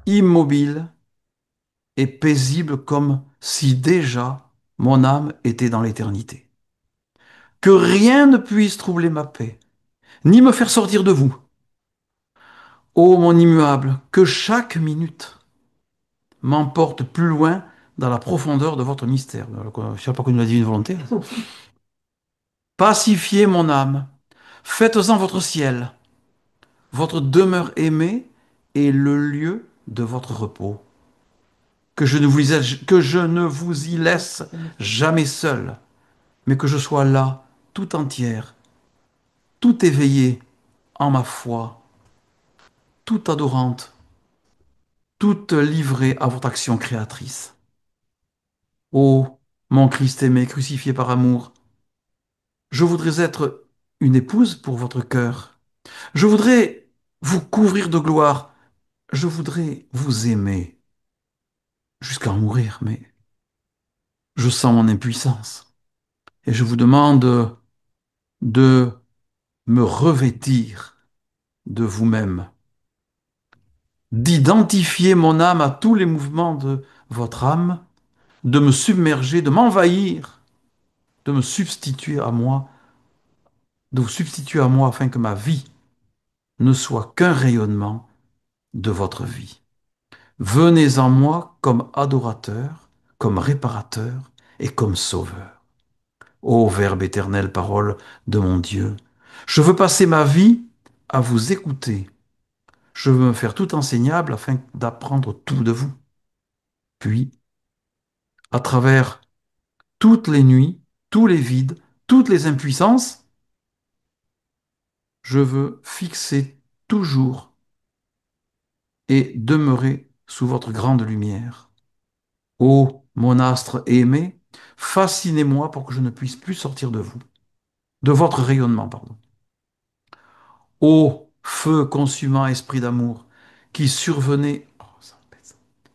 immobile et paisible comme si déjà mon âme était dans l'éternité. Que rien ne puisse troubler ma paix, ni me faire sortir de vous. Ô mon immuable, que chaque minute m'emporte plus loin dans la profondeur de votre mystère. Je ne sais pas connu la divine volonté. Pacifiez mon âme, faites-en votre ciel, votre demeure aimée et le lieu de votre repos. Que je ne vous y laisse jamais seul, mais que je sois là, tout entière, tout éveillée en ma foi, toute adorante, toute livrée à votre action créatrice. Ô mon Christ aimé, crucifié par amour, je voudrais être une épouse pour votre cœur. Je voudrais vous couvrir de gloire. Je voudrais vous aimer jusqu'à en mourir, mais je sens mon impuissance. Et je vous demande de me revêtir de vous-même, d'identifier mon âme à tous les mouvements de votre âme, de me submerger, de m'envahir, de me substituer à moi, de vous substituer à moi afin que ma vie ne soit qu'un rayonnement de votre vie. Venez en moi comme adorateur, comme réparateur et comme sauveur. Ô Verbe éternel, parole de mon Dieu, je veux passer ma vie à vous écouter. Je veux me faire tout enseignable afin d'apprendre tout de vous. Puis, à travers toutes les nuits, tous les vides, toutes les impuissances, je veux fixer toujours et demeurer sous votre grande lumière. Ô mon astre aimé, fascinez-moi pour que je ne puisse plus sortir de vous, de votre rayonnement, pardon. Ô feu consumant esprit d'amour, qui survenait en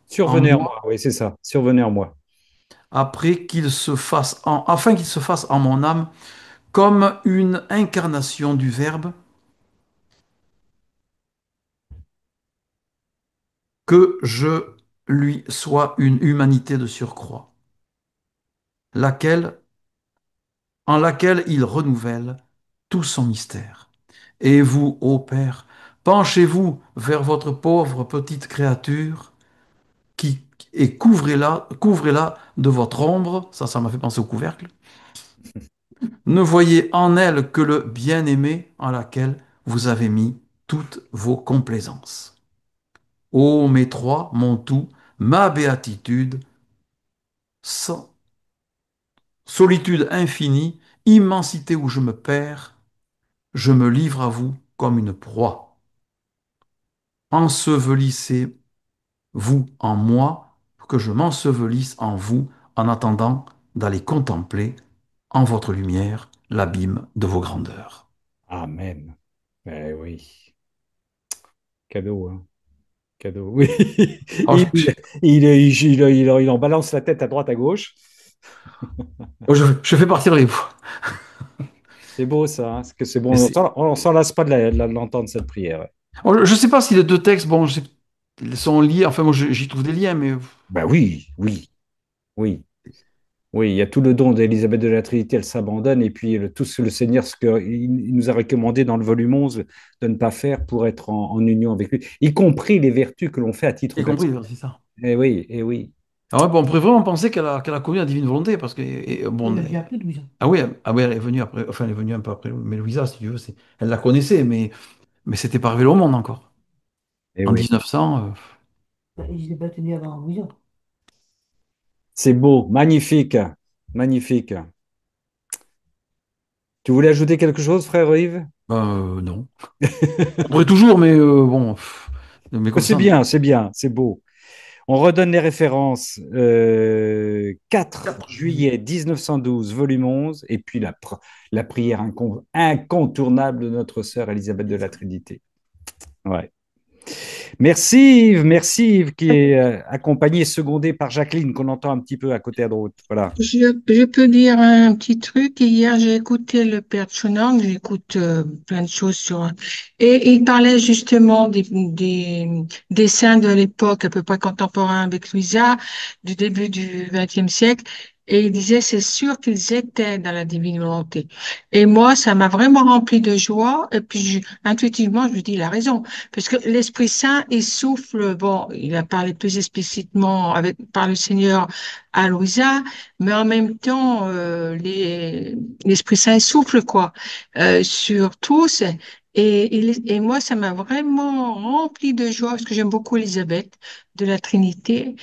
Survenez en moi moi, oui, c'est ça. Survenez en moi. afin qu'il se fasse en mon âme comme une incarnation du Verbe, que je lui sois une humanité de surcroît, laquelle, en laquelle il renouvelle tout son mystère. Et vous, ô Père, penchez-vous vers votre pauvre petite créature qui, et couvrez-la de votre ombre, ça m'a fait penser au couvercle. Ne voyez en elle que le bien-aimé en laquelle vous avez mis toutes vos complaisances. Ô mes trois, mon tout, ma béatitude, sans solitude infinie, immensité où je me perds, je me livre à vous comme une proie. Ensevelissez-vous en moi, pour que je m'ensevelisse en vous en attendant d'aller contempler en votre lumière l'abîme de vos grandeurs. Amen. Eh oui. Cadeau, hein. Cadeau, oui. Alors, Il, il en balance la tête à droite, à gauche. je fais partir les... C'est beau ça, hein, parce que c'est Mais bon. c'est- On s'en lasse pas de l'entendre cette prière. Ouais. Alors, je ne sais pas si les deux textes, bon, ils sont liés, enfin moi j'y trouve des liens, mais Ben oui, oui, oui. Oui, il y a tout le don d'Élisabeth de la Trinité, elle s'abandonne, et puis tout le Seigneur, ce qu'il nous a recommandé dans le volume 11 de ne pas faire pour être en union avec lui, y compris les vertus que l'on fait à titre j'ai compris, personnel. c'est ça. Eh oui, eh oui. Alors, ouais, bon, on pourrait vraiment penser qu'elle a connu la divine volonté, parce que, bon, Elle vient après Louisa. ah oui, elle est venue après, enfin, elle est venue un peu après, mais Louisa, si tu veux, elle la connaissait, mais c'était pas arrivé au monde encore. Eh En oui. 1900, Je l'ai battu avant Louisa. C'est beau, magnifique, magnifique. Tu voulais ajouter quelque chose, frère Yves? non. On pourrait toujours, mais bon, mais comme ça, non. C'est bien, c'est beau. On redonne les références. 4 4 juillet. juillet 1912, volume 11, et puis la prière incontournable de notre sœur Élisabeth de la Trinité. Ouais. Merci Yves, qui est accompagné et secondé par Jacqueline, qu'on entend un petit peu à côté à droite. Voilà. Je peux dire un petit truc. Hier, j'ai écouté le Père Chonang, j'écoute plein de choses sur... Et il parlait justement des saints de l'époque à peu près contemporain avec Louisa, du début du XXe siècle. Et il disait, c'est sûr qu'ils étaient dans la divine volonté. Et moi, ça m'a vraiment rempli de joie. Et puis, intuitivement, je me dis, il a raison. Parce que l'Esprit Saint, il souffle, bon, il a parlé plus explicitement par le Seigneur à Louisa, mais en même temps, l'Esprit Saint il souffle, quoi, sur tous. Et moi, ça m'a vraiment rempli de joie parce que j'aime beaucoup Élisabeth de la Trinité.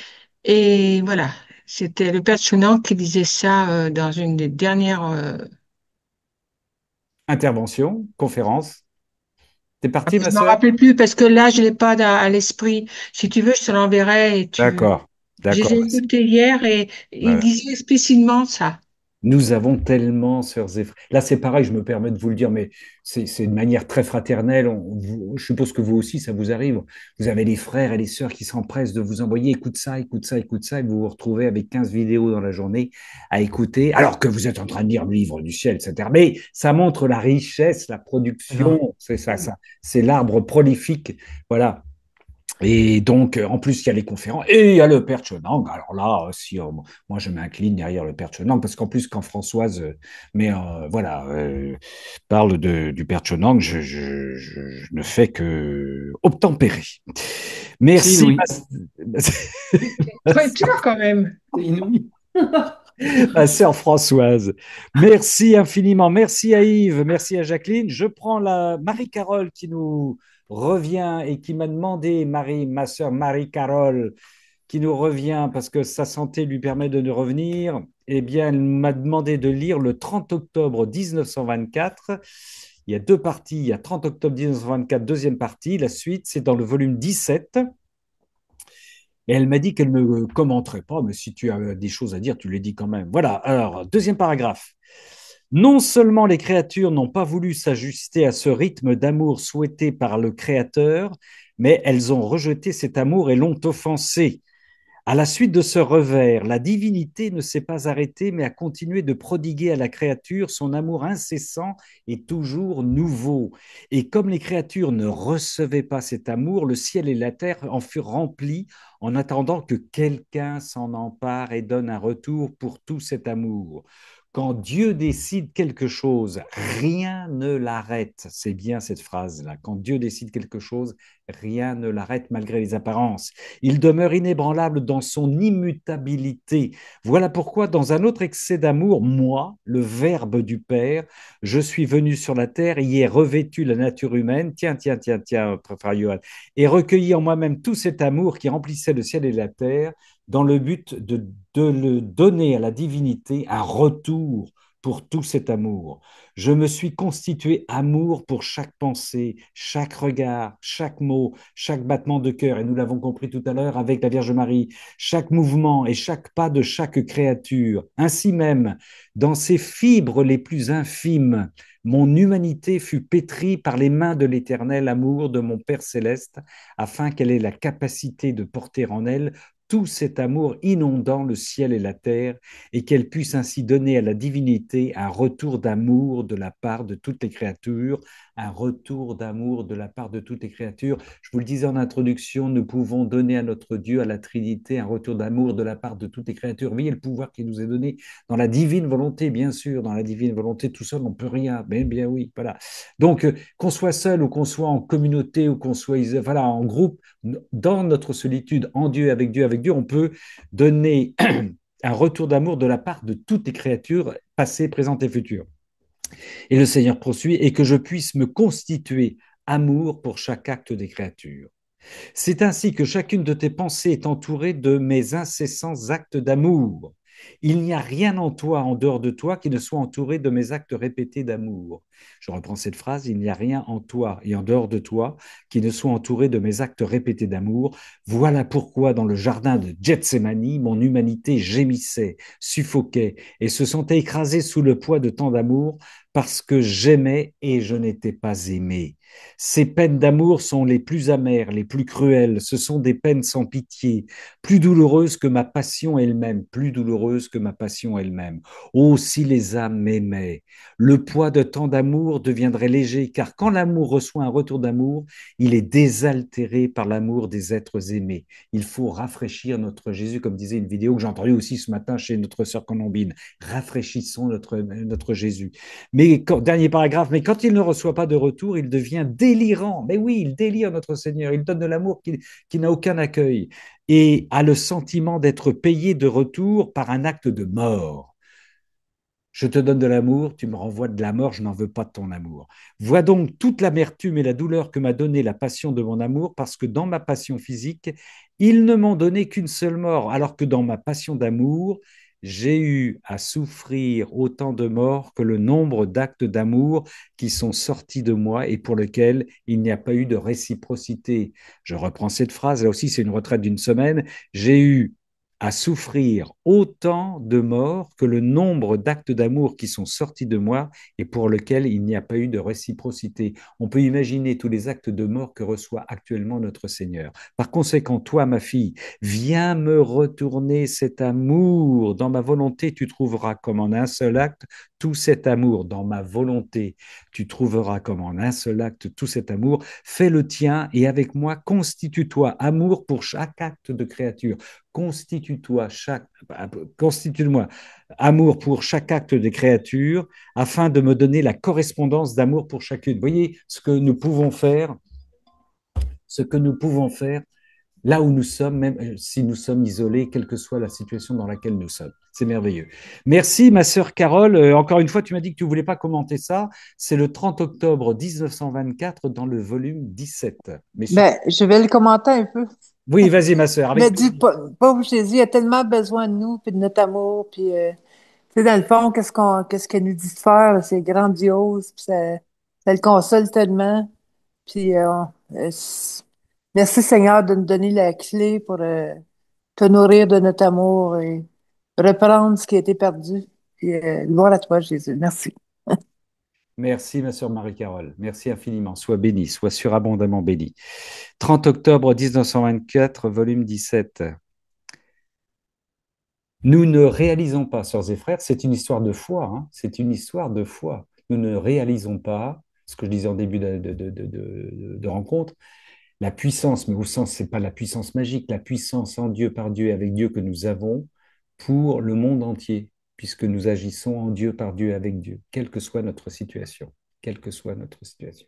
Et voilà, c'était le Père Chouinard qui disait ça dans une des dernières. Intervention, conférence. T'es parti, ma Je me sœur? rappelle plus parce que là, je l'ai pas à l'esprit. Si tu veux, je te l'enverrai et tu. D'accord, Je les d'accord. ai écoutés hier et il Voilà. disait explicitement ça. Nous avons tellement, sœurs et frères. Là, c'est pareil, je me permets de vous le dire, mais c'est de manière très fraternelle. Je suppose que vous aussi, ça vous arrive. Vous avez les frères et les sœurs qui s'empressent de vous envoyer écoute ça, écoute ça, écoute ça, et vous vous retrouvez avec 15 vidéos dans la journée à écouter, alors que vous êtes en train de lire le livre du ciel, etc. Mais ça montre la richesse, la Alors, production, c'est ça, c'est l'arbre prolifique. Voilà. Et donc, en plus, il y a les conférences et il y a le Père Chonang. Alors là, si, moi, je m'incline derrière le Père Chonang parce qu'en plus, quand Françoise voilà, parle du Père Chonang, je ne fais que obtempérer. c'est Merci, inouï. Très dur quand même. C'est inouï. ma sœur Françoise. Merci infiniment. Merci à Yves, merci à Jacqueline. Je prends la Marie-Carole qui nous revient et qui m'a demandé, ma sœur Marie-Carole, qui nous revient parce que sa santé lui permet de nous revenir. Eh bien, elle m'a demandé de lire le 30 octobre 1924. Il y a deux parties. Il y a 30 octobre 1924, deuxième partie. La suite, c'est dans le volume 17. Et elle m'a dit qu'elle ne commenterait pas, mais si tu as des choses à dire, tu les dis quand même. Voilà, alors, deuxième paragraphe. Non seulement les créatures n'ont pas voulu s'ajuster à ce rythme d'amour souhaité par le Créateur, mais elles ont rejeté cet amour et l'ont offensé. À la suite de ce revers, la divinité ne s'est pas arrêtée, mais a continué de prodiguer à la créature son amour incessant et toujours nouveau. Et comme les créatures ne recevaient pas cet amour, le ciel et la terre en furent remplis en attendant que quelqu'un s'en empare et donne un retour pour tout cet amour. Quand Dieu décide quelque chose, rien ne l'arrête. C'est bien cette phrase-là. Quand Dieu décide quelque chose, rien ne l'arrête malgré les apparences. Il demeure inébranlable dans son immutabilité. Voilà pourquoi, dans un autre excès d'amour, moi, le Verbe du Père, je suis venu sur la terre et y ai revêtu la nature humaine, tiens, frère Johan, et recueilli en moi-même tout cet amour qui remplissait le ciel et la terre, dans le but de le donner à la divinité un retour pour tout cet amour. Je me suis constitué amour pour chaque pensée, chaque regard, chaque mot, chaque battement de cœur, et nous l'avons compris tout à l'heure avec la Vierge Marie, chaque mouvement et chaque pas de chaque créature. Ainsi même, dans ses fibres les plus infimes, mon humanité fut pétrie par les mains de l'éternel amour de mon Père céleste, afin qu'elle ait la capacité de porter en elle tout cet amour inondant le ciel et la terre, et qu'elle puisse ainsi donner à la divinité un retour d'amour de la part de toutes les créatures, un retour d'amour de la part de toutes les créatures. Je vous le disais en introduction, nous pouvons donner à notre Dieu, à la Trinité, un retour d'amour de la part de toutes les créatures. Vous voyez le pouvoir qui nous est donné dans la divine volonté, bien sûr, dans la divine volonté, tout seul, on ne peut rien. Mais bien oui, voilà. Donc, qu'on soit seul ou qu'on soit en communauté ou qu'on soit voilà, en groupe, dans notre solitude, en Dieu, avec Dieu, on peut donner un retour d'amour de la part de toutes les créatures, passées, présentes et futures. Et le Seigneur poursuit, et que je puisse me constituer amour pour chaque acte des créatures. C'est ainsi que chacune de tes pensées est entourée de mes incessants actes d'amour. Il n'y a rien en toi, en dehors de toi, qui ne soit entouré de mes actes répétés d'amour. Je reprends cette phrase, il n'y a rien en toi et en dehors de toi qui ne soit entouré de mes actes répétés d'amour. Voilà pourquoi dans le jardin de Gethsemane, mon humanité gémissait, suffoquait et se sentait écrasée sous le poids de tant d'amour, parce que j'aimais et je n'étais pas aimé. Ces peines d'amour sont les plus amères, les plus cruelles. Ce sont des peines sans pitié, plus douloureuses que ma passion elle-même, plus douloureuses que ma passion elle-même. Oh, si les âmes m'aimaient, le poids de tant d'amour deviendrait léger, car quand l'amour reçoit un retour d'amour, il est désaltéré par l'amour des êtres aimés. Il faut rafraîchir notre Jésus, comme disait une vidéo que j'ai entendue aussi ce matin chez notre sœur Colombine. Rafraîchissons notre Jésus. Mais dernier paragraphe, mais quand il ne reçoit pas de retour, il devient délirant. Mais oui, il délire notre Seigneur. Il donne de l'amour qui n'a aucun accueil et a le sentiment d'être payé de retour par un acte de mort. Je te donne de l'amour, tu me renvoies de la mort, je n'en veux pas de ton amour. Vois donc toute l'amertume et la douleur que m'a donné la passion de mon amour, parce que dans ma passion physique, ils ne m'ont donné qu'une seule mort, alors que dans ma passion d'amour, j'ai eu à souffrir autant de morts que le nombre d'actes d'amour qui sont sortis de moi et pour lesquels il n'y a pas eu de réciprocité. Je reprends cette phrase, là aussi c'est une retraite d'une semaine. J'ai eu à souffrir autant de morts que le nombre d'actes d'amour qui sont sortis de moi et pour lesquels il n'y a pas eu de réciprocité. On peut imaginer tous les actes de mort que reçoit actuellement notre Seigneur. Par conséquent, toi, ma fille, viens me retourner cet amour. Dans ma volonté, tu trouveras comme en un seul acte tout cet amour. Dans ma volonté, tu trouveras comme en un seul acte tout cet amour. Fais le tien et avec moi, constitue-toi amour pour chaque acte de créature. Constitue-moi amour pour chaque acte des créatures afin de me donner la correspondance d'amour pour chacune. Vous voyez ce que nous pouvons faire là où nous sommes, même si nous sommes isolés, quelle que soit la situation dans laquelle nous sommes. C'est merveilleux. Merci, ma sœur Carole. Encore une fois, tu m'as dit que tu ne voulais pas commenter ça. C'est le 30 octobre 1924 dans le volume 17. Mais Ben, je vais le commenter un peu. oui, vas-y, ma sœur, Mais avec dis, plaisir. pauvre Jésus, il a tellement besoin de nous, puis de notre amour, puis, tu sais, dans le fond, qu'est-ce qu'elle nous dit de faire, c'est grandiose, puis ça le console tellement. Puis, merci Seigneur de nous donner la clé pour te nourrir de notre amour et reprendre ce qui a été perdu. Puis, gloire à toi, Jésus. Merci. Merci, ma sœur Marie-Carole. Merci infiniment. Sois bénie, sois surabondamment bénie. 30 octobre 1924, volume 17. Nous ne réalisons pas, sœurs et frères, c'est une histoire de foi, hein, c'est une histoire de foi. Nous ne réalisons pas, ce que je disais en début de rencontre, la puissance, mais au sens, c'est pas la puissance magique, la puissance en Dieu, par Dieu, avec Dieu que nous avons pour le monde entier, puisque nous agissons en Dieu, par Dieu, avec Dieu, quelle que soit notre situation, quelle que soit notre situation.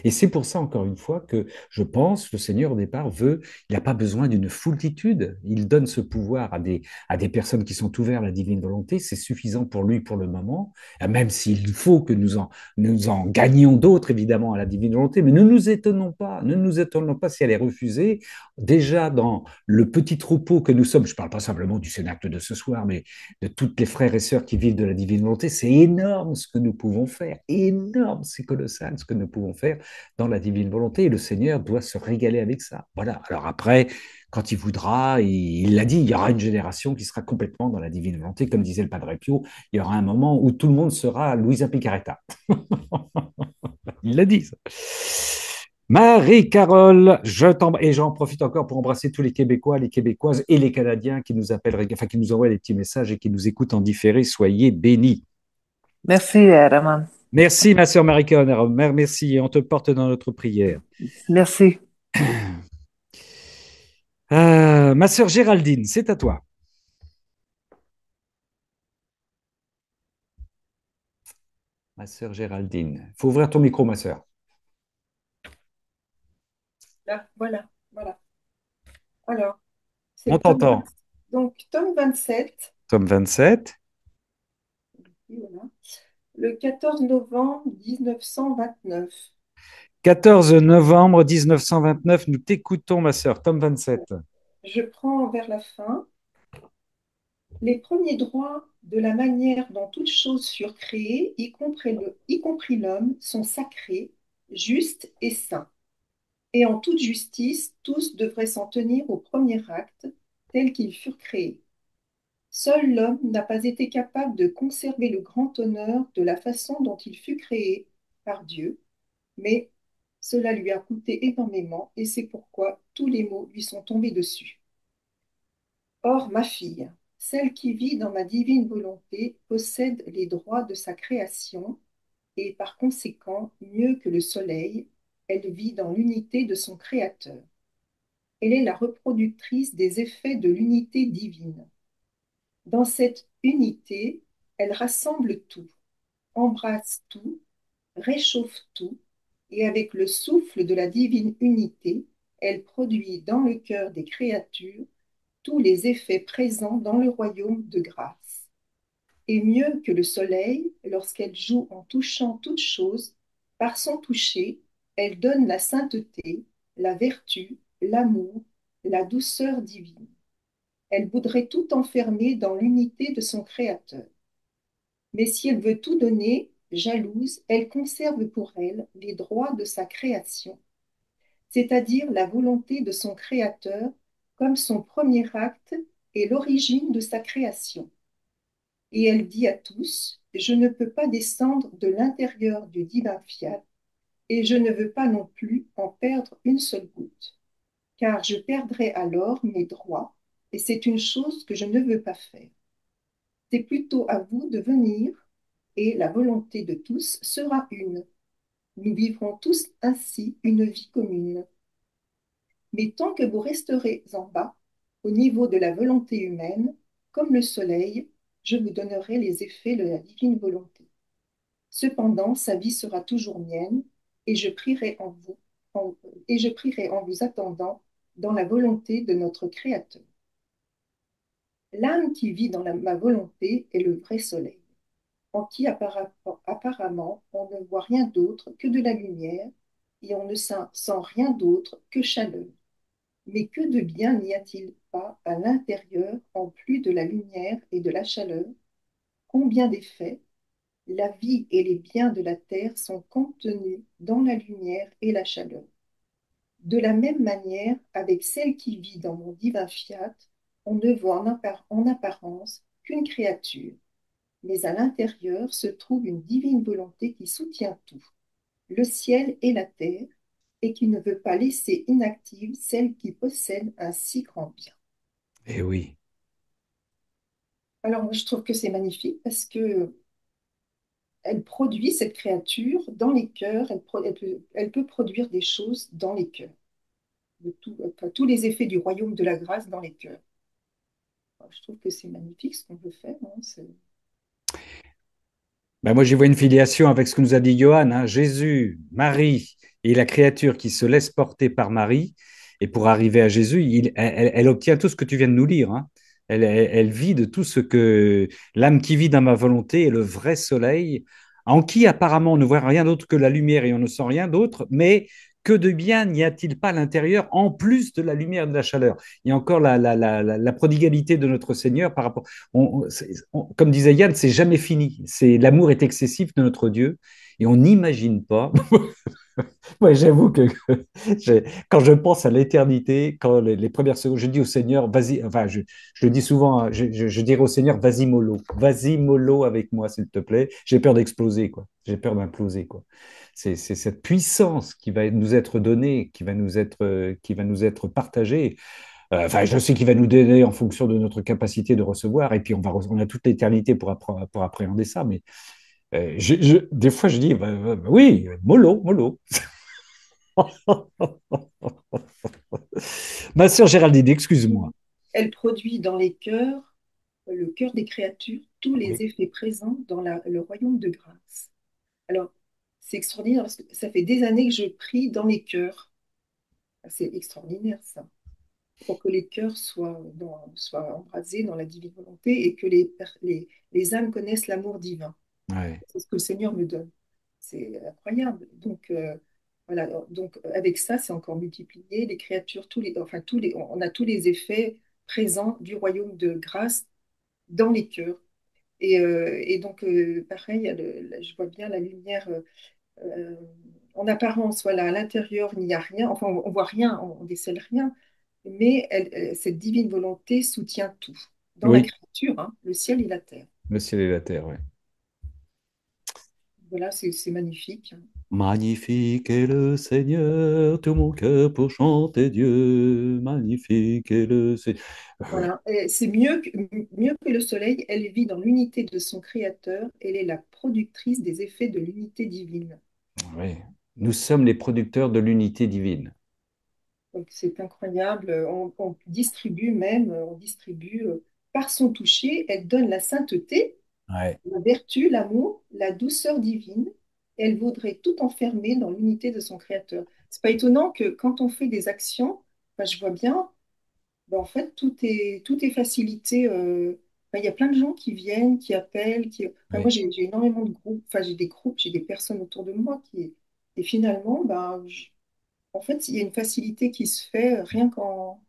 Et c'est pour ça, encore une fois, que je pense le Seigneur, au départ, il n'a pas besoin d'une foultitude. Il donne ce pouvoir à des personnes qui sont ouvertes à la divine volonté. C'est suffisant pour lui pour le moment, même s'il faut que nous en gagnions d'autres, évidemment, à la divine volonté. Mais ne nous étonnons pas si elle est refusée. Déjà, dans le petit troupeau que nous sommes, je ne parle pas simplement du Cénacle de ce soir, mais de toutes les frères et sœurs qui vivent de la divine volonté, c'est énorme ce que nous pouvons faire. Énorme, c'est colossal ce que nous pouvons faire dans la divine volonté et le Seigneur doit se régaler avec ça. Voilà. Alors après, quand il voudra, il l'a dit, il y aura une génération qui sera complètement dans la divine volonté. Comme disait le Padre Pio, il y aura un moment où tout le monde sera Luisa Picaretta. Il l'a dit, ça. Marie-Carole, et j'en profite encore pour embrasser tous les Québécois, les Québécoises et les Canadiens qui nous appellent, enfin, qui nous envoient des petits messages et qui nous écoutent en différé. Soyez bénis. Merci, Raman. Merci, ma sœur Marie-Carole. Merci, on te porte dans notre prière. Merci. Ma sœur Géraldine, c'est à toi. Ma sœur Géraldine. Il faut ouvrir ton micro, ma sœur. Là, voilà, voilà. Alors, c'est On le tome 20. t'entend. Donc, tome 27, Tome 27. voilà, le 14 novembre 1929. 14 novembre 1929, nous t'écoutons, ma sœur. Tome 27. Je prends vers la fin. Les premiers droits de la manière dont toutes choses furent créées, y compris l'homme, sont sacrés, justes et saints. Et en toute justice, tous devraient s'en tenir au premier acte, tels qu'ils furent créés. Seul l'homme n'a pas été capable de conserver le grand honneur de la façon dont il fut créé par Dieu, mais cela lui a coûté énormément et c'est pourquoi tous les maux lui sont tombés dessus. Or, ma fille, celle qui vit dans ma divine volonté, possède les droits de sa création et par conséquent, mieux que le soleil, elle vit dans l'unité de son Créateur. Elle est la reproductrice des effets de l'unité divine. Dans cette unité, elle rassemble tout, embrasse tout, réchauffe tout, et avec le souffle de la divine unité, elle produit dans le cœur des créatures tous les effets présents dans le royaume de grâce. Et mieux que le soleil, lorsqu'elle joue en touchant toutes choses, par son toucher, elle donne la sainteté, la vertu, l'amour, la douceur divine. Elle voudrait tout enfermer dans l'unité de son Créateur. Mais si elle veut tout donner, jalouse, elle conserve pour elle les droits de sa création, c'est-à-dire la volonté de son Créateur comme son premier acte et l'origine de sa création. Et elle dit à tous, je ne peux pas descendre de l'intérieur du divin fiat, et je ne veux pas non plus en perdre une seule goutte, car je perdrai alors mes droits, et c'est une chose que je ne veux pas faire. C'est plutôt à vous de venir, et la volonté de tous sera une. Nous vivrons tous ainsi une vie commune. Mais tant que vous resterez en bas, au niveau de la volonté humaine, comme le soleil, je vous donnerai les effets de la divine volonté. Cependant, sa vie sera toujours mienne, et je prierai et je prierai en vous attendant dans la volonté de notre Créateur. L'âme qui vit dans ma volonté est le vrai soleil, en qui apparemment on ne voit rien d'autre que de la lumière, et on ne sent rien d'autre que chaleur. Mais que de bien n'y a-t-il pas à l'intérieur en plus de la lumière et de la chaleur? Combien d'effets? La vie et les biens de la terre sont contenus dans la lumière et la chaleur. De la même manière, avec celle qui vit dans mon divin fiat, on ne voit en apparence qu'une créature, mais à l'intérieur se trouve une divine volonté qui soutient tout, le ciel et la terre, et qui ne veut pas laisser inactive celle qui possède un si grand bien. Eh oui. Alors, moi, je trouve que c'est magnifique parce que elle produit cette créature dans les cœurs, elle peut produire des choses dans les cœurs, enfin, tous les effets du royaume de la grâce dans les cœurs. Alors, je trouve que c'est magnifique ce qu'on peut faire, hein, Ben moi, j'y vois une filiation avec ce que nous a dit Johann, hein. Jésus, Marie et la créature qui se laisse porter par Marie. Et pour arriver à Jésus, elle obtient tout ce que tu viens de nous lire, hein. Elle vit de tout ce que l'âme qui vit dans ma volonté est le vrai soleil, en qui apparemment on ne voit rien d'autre que la lumière et on ne sent rien d'autre, mais que de bien n'y a-t-il pas à l'intérieur en plus de la lumière et de la chaleur? Il y a encore la prodigalité de notre Seigneur par rapport comme disait Yann, c'est jamais fini. L'amour est excessif de notre Dieu et on n'imagine pas. Ouais, j'avoue que quand je pense à l'éternité, quand les premières secondes, je dis au Seigneur, vas-y, enfin, je le dis souvent, hein, je dirais au Seigneur, vas-y mollo avec moi, s'il te plaît. J'ai peur d'exploser, quoi. J'ai peur d'imploser, quoi. C'est cette puissance qui va nous être donnée, qui va nous être partagée. Enfin, je sais qu'il va nous donner en fonction de notre capacité de recevoir, et puis on a toute l'éternité pour appréhender ça. Mais des fois, je dis, oui, mollo, mollo. Ma sœur Géraldine, excuse-moi. elle produit dans les cœurs, le cœur des créatures, tous Oui, les effets présents dans le royaume de grâce. Alors, c'est extraordinaire parce que ça fait des années que je prie dans les cœurs. C'est extraordinaire ça. Pour que les cœurs soient embrasés dans la divine volonté et que les âmes connaissent l'amour divin. ouais, C'est ce que le Seigneur me donne. C'est incroyable. Donc, voilà. Donc, avec ça, c'est encore multiplié. Les créatures, on a tous les effets présents du royaume de grâce dans les cœurs. Et donc, pareil, je vois bien la lumière euh, en apparence. Voilà, à l'intérieur, il n'y a rien. Enfin, on voit rien, on décèle rien. Mais cette divine volonté soutient tout dans la oui, créature. créatures, hein, le ciel et la terre. Le ciel et la terre, ouais. Voilà, c'est magnifique. Magnifique est le Seigneur, tout mon cœur pour chanter Dieu. Magnifique est le Seigneur. Oui, Voilà, et c'est mieux que le soleil, elle vit dans l'unité de son créateur, elle est la productrice des effets de l'unité divine. oui. Nous sommes les producteurs de l'unité divine. Donc c'est incroyable, on distribue même, on distribue par son toucher, elle donne la sainteté, Ouais. la vertu, l'amour, la douceur divine. Elle voudrait tout enfermer dans l'unité de son créateur. C'est pas étonnant que quand on fait des actions, enfin, je vois bien, ben, en fait, tout est facilité. Ben, il y a plein de gens qui viennent, qui appellent. Enfin, moi, Oui. j'ai énormément de groupes. Enfin, j'ai des groupes, j'ai des personnes autour de moi qui. Et finalement, ben, en fait, il y a une facilité qui se fait rien qu'en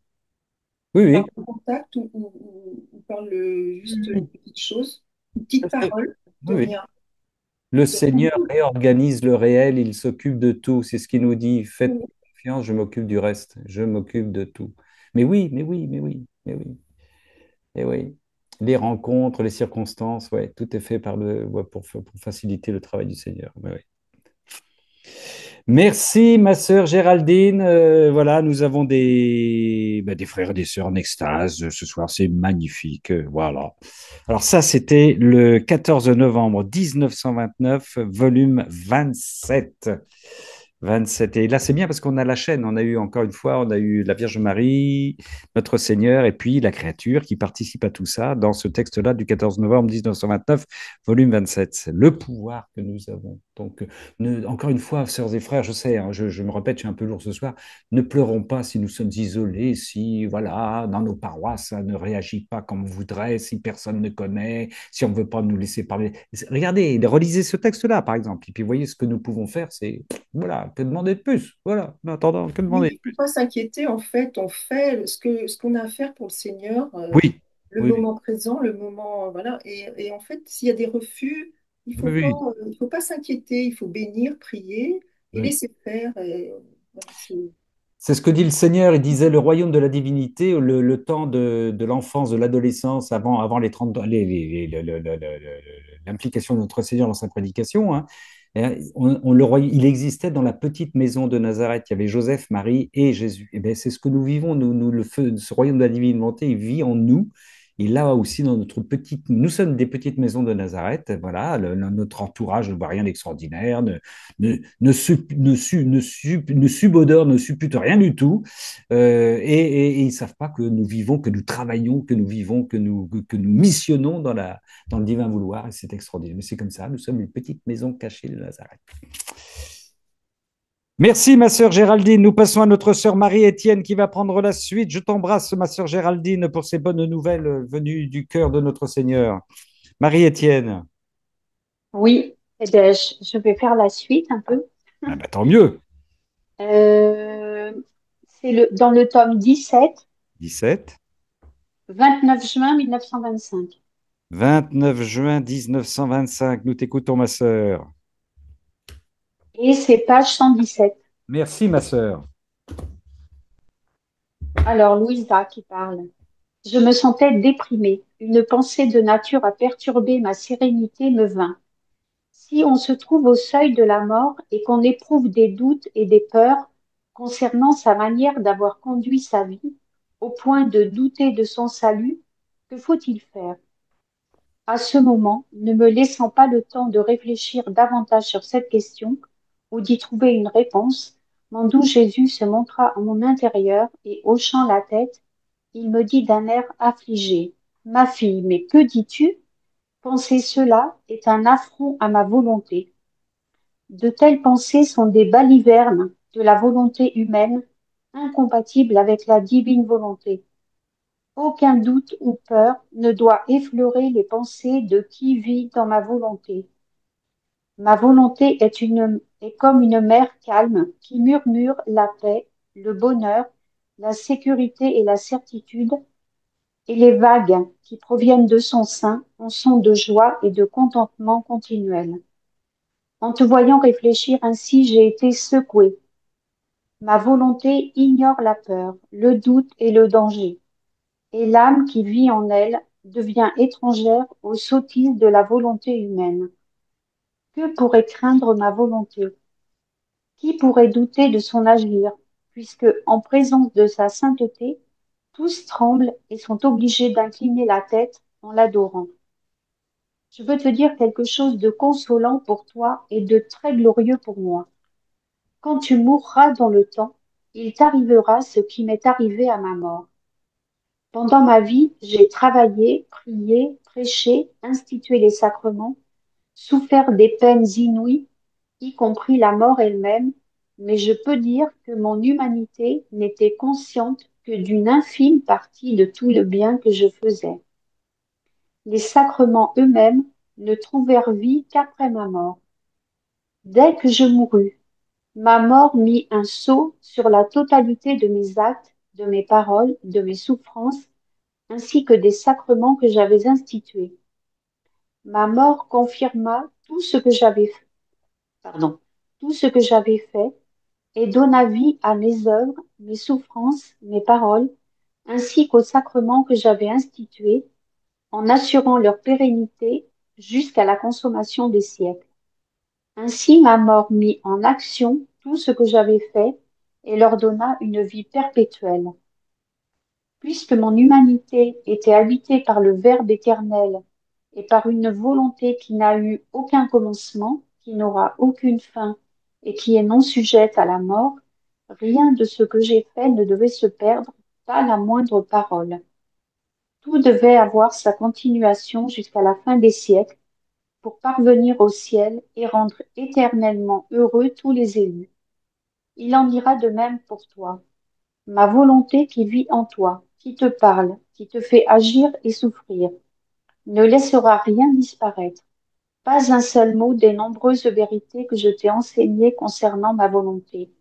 Oui, par oui. le contact ou par juste une Oui, petite chose, une petite oui. parole de Oui, oui. rien. Le Il y a plein Seigneur de- réorganise le réel, il s'occupe de tout. C'est ce qu'il nous dit. Faites confiance, je m'occupe du reste. Je m'occupe de tout. Mais oui, mais oui, mais oui, mais oui. Et oui. Les rencontres, les circonstances, ouais, tout est fait ouais, pour faciliter le travail du Seigneur. Ouais, ouais. Merci, ma sœur Géraldine. Voilà, nous avons des frères et des sœurs en extase ce soir. C'est magnifique. Voilà. Alors ça, c'était le 14 novembre 1929, volume 27. 27. Et là, c'est bien parce qu'on a la chaîne. On a eu, encore une fois, on a eu la Vierge Marie, notre Seigneur, et puis la créature qui participe à tout ça dans ce texte-là du 14 novembre 1929, volume 27. C'est le pouvoir que nous avons. Donc, encore une fois, sœurs et frères, je sais, hein, je me répète, je suis un peu lourd ce soir, ne pleurons pas si nous sommes isolés, si, voilà, dans nos paroisses, ça ne réagit pas comme on voudrait, si personne ne connaît, si on ne veut pas nous laisser parler. Regardez, relisez ce texte-là, par exemple, et puis voyez ce que nous pouvons faire, c'est, voilà, que demander de plus? Voilà, en attendant, que Oui, demander de il ne plus? faut pas s'inquiéter. En fait, on fait ce qu'on a à faire pour le Seigneur, Oui, le oui, moment présent, le moment, voilà. Et en fait, s'il y a des refus, oui, oui, il faut pas s'inquiéter. Il faut bénir, prier et oui. laisser faire. Et, voilà, C'est ce que dit le Seigneur. Il disait le royaume de la divinité, le temps de l'enfance, de l'adolescence, avant les 30 l'implication de notre Seigneur dans sa prédication. Hein. Il existait dans la petite maison de Nazareth. Il y avait Joseph, Marie et Jésus. Et bien, c'est ce que nous vivons. Le feu, ce royaume de la divinité, il vit en nous. Et là aussi, dans notre petite, nous sommes des petites maisons de Nazareth. Voilà, notre entourage ne voit rien d'extraordinaire, ne subodore, ne suppute rien du tout. Et ils ne savent pas que nous vivons, que nous travaillons, que nous vivons, que nous missionnons dans le divin vouloir. Et c'est extraordinaire. Mais c'est comme ça, nous sommes une petite maison cachée de Nazareth. Merci, ma sœur Géraldine. Nous passons à notre sœur Marie-Étienne qui va prendre la suite. Je t'embrasse, ma sœur Géraldine, pour ces bonnes nouvelles venues du cœur de notre Seigneur. Marie-Étienne. Oui, eh ben, je vais faire la suite un peu. Ah bah, tant mieux. Euh, c'est dans le tome 17, 17. 29 juin 1925. 29 juin 1925. Nous t'écoutons, ma sœur. Et c'est page 117. Merci, ma sœur. Alors, Louisa qui parle. Je me sentais déprimée. Une pensée de nature à perturber ma sérénité me vint. Si on se trouve au seuil de la mort et qu'on éprouve des doutes et des peurs concernant sa manière d'avoir conduit sa vie, au point de douter de son salut, que faut-il faire? À ce moment, ne me laissant pas le temps de réfléchir davantage sur cette question ou d'y trouver une réponse, mon doux Jésus se montra à mon intérieur et, hochant la tête, il me dit d'un air affligé, Ma fille, mais que dis-tu? Penser cela est un affront à ma volonté. De telles pensées sont des balivernes de la volonté humaine, incompatibles avec la divine volonté. Aucun doute ou peur ne doit effleurer les pensées de qui vit dans ma volonté. Ma volonté est comme une mer calme qui murmure la paix, le bonheur, la sécurité et la certitude, et les vagues qui proviennent de son sein en sont de joie et de contentement continuel. En te voyant réfléchir ainsi, j'ai été secouée. Ma volonté ignore la peur, le doute et le danger, et l'âme qui vit en elle devient étrangère aux sottises de la volonté humaine. Que pourrait craindre ma volonté? Qui pourrait douter de son agir, puisque, en présence de sa sainteté, tous tremblent et sont obligés d'incliner la tête en l'adorant. Je veux te dire quelque chose de consolant pour toi et de très glorieux pour moi. Quand tu mourras dans le temps, il t'arrivera ce qui m'est arrivé à ma mort. Pendant ma vie, j'ai travaillé, prié, prêché, institué les sacrements, souffert des peines inouïes, y compris la mort elle-même, mais je peux dire que mon humanité n'était consciente que d'une infime partie de tout le bien que je faisais. Les sacrements eux-mêmes ne trouvèrent vie qu'après ma mort. Dès que je mourus, ma mort mit un sceau sur la totalité de mes actes, de mes paroles, de mes souffrances, ainsi que des sacrements que j'avais institués. Ma mort confirma pardon, tout ce que j'avais fait et donna vie à mes œuvres, mes souffrances, mes paroles, ainsi qu'aux sacrements que j'avais institués, en assurant leur pérennité jusqu'à la consommation des siècles. Ainsi ma mort mit en action tout ce que j'avais fait et leur donna une vie perpétuelle. Puisque mon humanité était habitée par le Verbe éternel et par une volonté qui n'a eu aucun commencement, qui n'aura aucune fin et qui est non sujette à la mort, rien de ce que j'ai fait ne devait se perdre, pas la moindre parole. Tout devait avoir sa continuation jusqu'à la fin des siècles pour parvenir au ciel et rendre éternellement heureux tous les élus. Il en ira de même pour toi. Ma volonté qui vit en toi, qui te parle, qui te fait agir et souffrir, ne laissera rien disparaître, pas un seul mot des nombreuses vérités que je t'ai enseignées concernant ma volonté.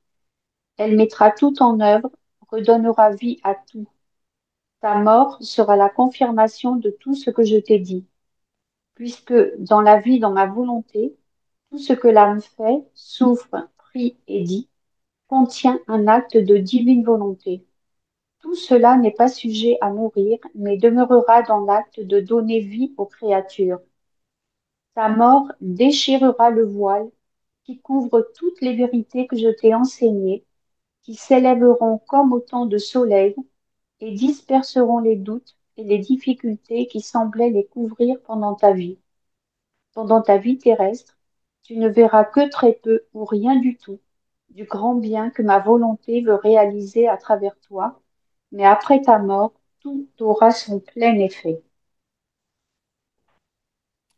Elle mettra tout en œuvre, redonnera vie à tout. Ta mort sera la confirmation de tout ce que je t'ai dit, puisque dans la vie, dans ma volonté, tout ce que l'âme fait, souffre, prie et dit, contient un acte de divine volonté. Tout cela n'est pas sujet à mourir, mais demeurera dans l'acte de donner vie aux créatures. Ta mort déchirera le voile qui couvre toutes les vérités que je t'ai enseignées, qui s'élèveront comme autant de soleil et disperseront les doutes et les difficultés qui semblaient les couvrir pendant ta vie. Pendant ta vie terrestre, tu ne verras que très peu ou rien du tout du grand bien que ma volonté veut réaliser à travers toi, mais après ta mort, tout aura son plein effet.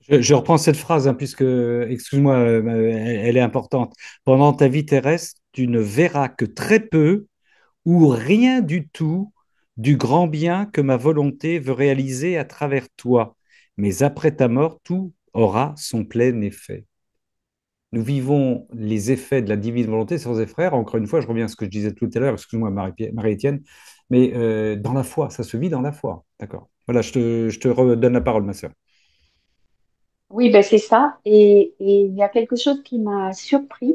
Je reprends cette phrase, hein, puisque, excuse-moi, elle est importante. Pendant ta vie terrestre, tu ne verras que très peu ou rien du tout du grand bien que ma volonté veut réaliser à travers toi. Mais après ta mort, tout aura son plein effet. Nous vivons les effets de la divine volonté, sœurs et frères. Encore une fois, je reviens à ce que je disais tout à l'heure, excuse-moi Marie-Étienne, mais dans la foi, ça se vit dans la foi. D'accord. Voilà, je te redonne la parole, ma sœur. Oui, ben c'est ça. Et il y a quelque chose qui m'a surpris,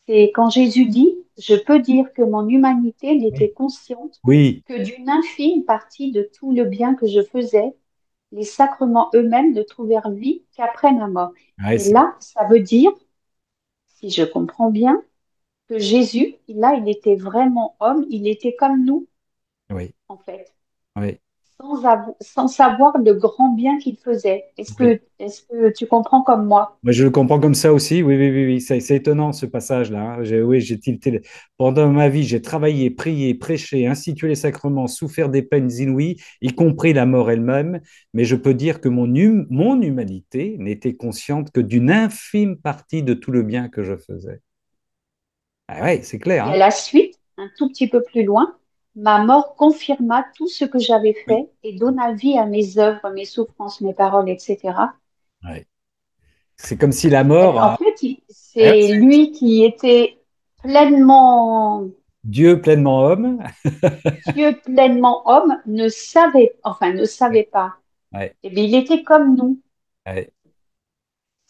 c'est quand Jésus dit, je peux dire que mon humanité n'était Oui. consciente Oui, que d'une infime partie de tout le bien que je faisais, les sacrements eux-mêmes ne trouvèrent vie qu'après ma mort. ouais, Et là, ça veut dire, si je comprends bien, que Jésus, là, il était vraiment homme, il était comme nous, oui, en fait, oui, sans savoir le grand bien qu'il faisait. oui. Est-ce que tu comprends comme moi? Moi, je le comprends comme ça aussi. Oui, oui, oui, oui. C'est étonnant ce passage-là, hein. Oui, j'ai tilté. Pendant ma vie, j'ai travaillé, prié, prêché, institué les sacrements, souffert des peines inouïes, y compris la mort elle-même. Mais je peux dire que mon humanité n'était consciente que d'une infime partie de tout le bien que je faisais. Ah ouais, c'est clair, Et à hein? la suite, un tout petit peu plus loin, ma mort confirma tout ce que j'avais Oui. fait et donna vie à mes œuvres, mes souffrances, mes paroles, etc. Ouais. C'est comme si la mort En a... fait, Ouais, c'est lui qui était pleinement Dieu pleinement homme. Dieu, pleinement homme, ne savait pas. Ouais, Eh bien, il était comme nous. ouais.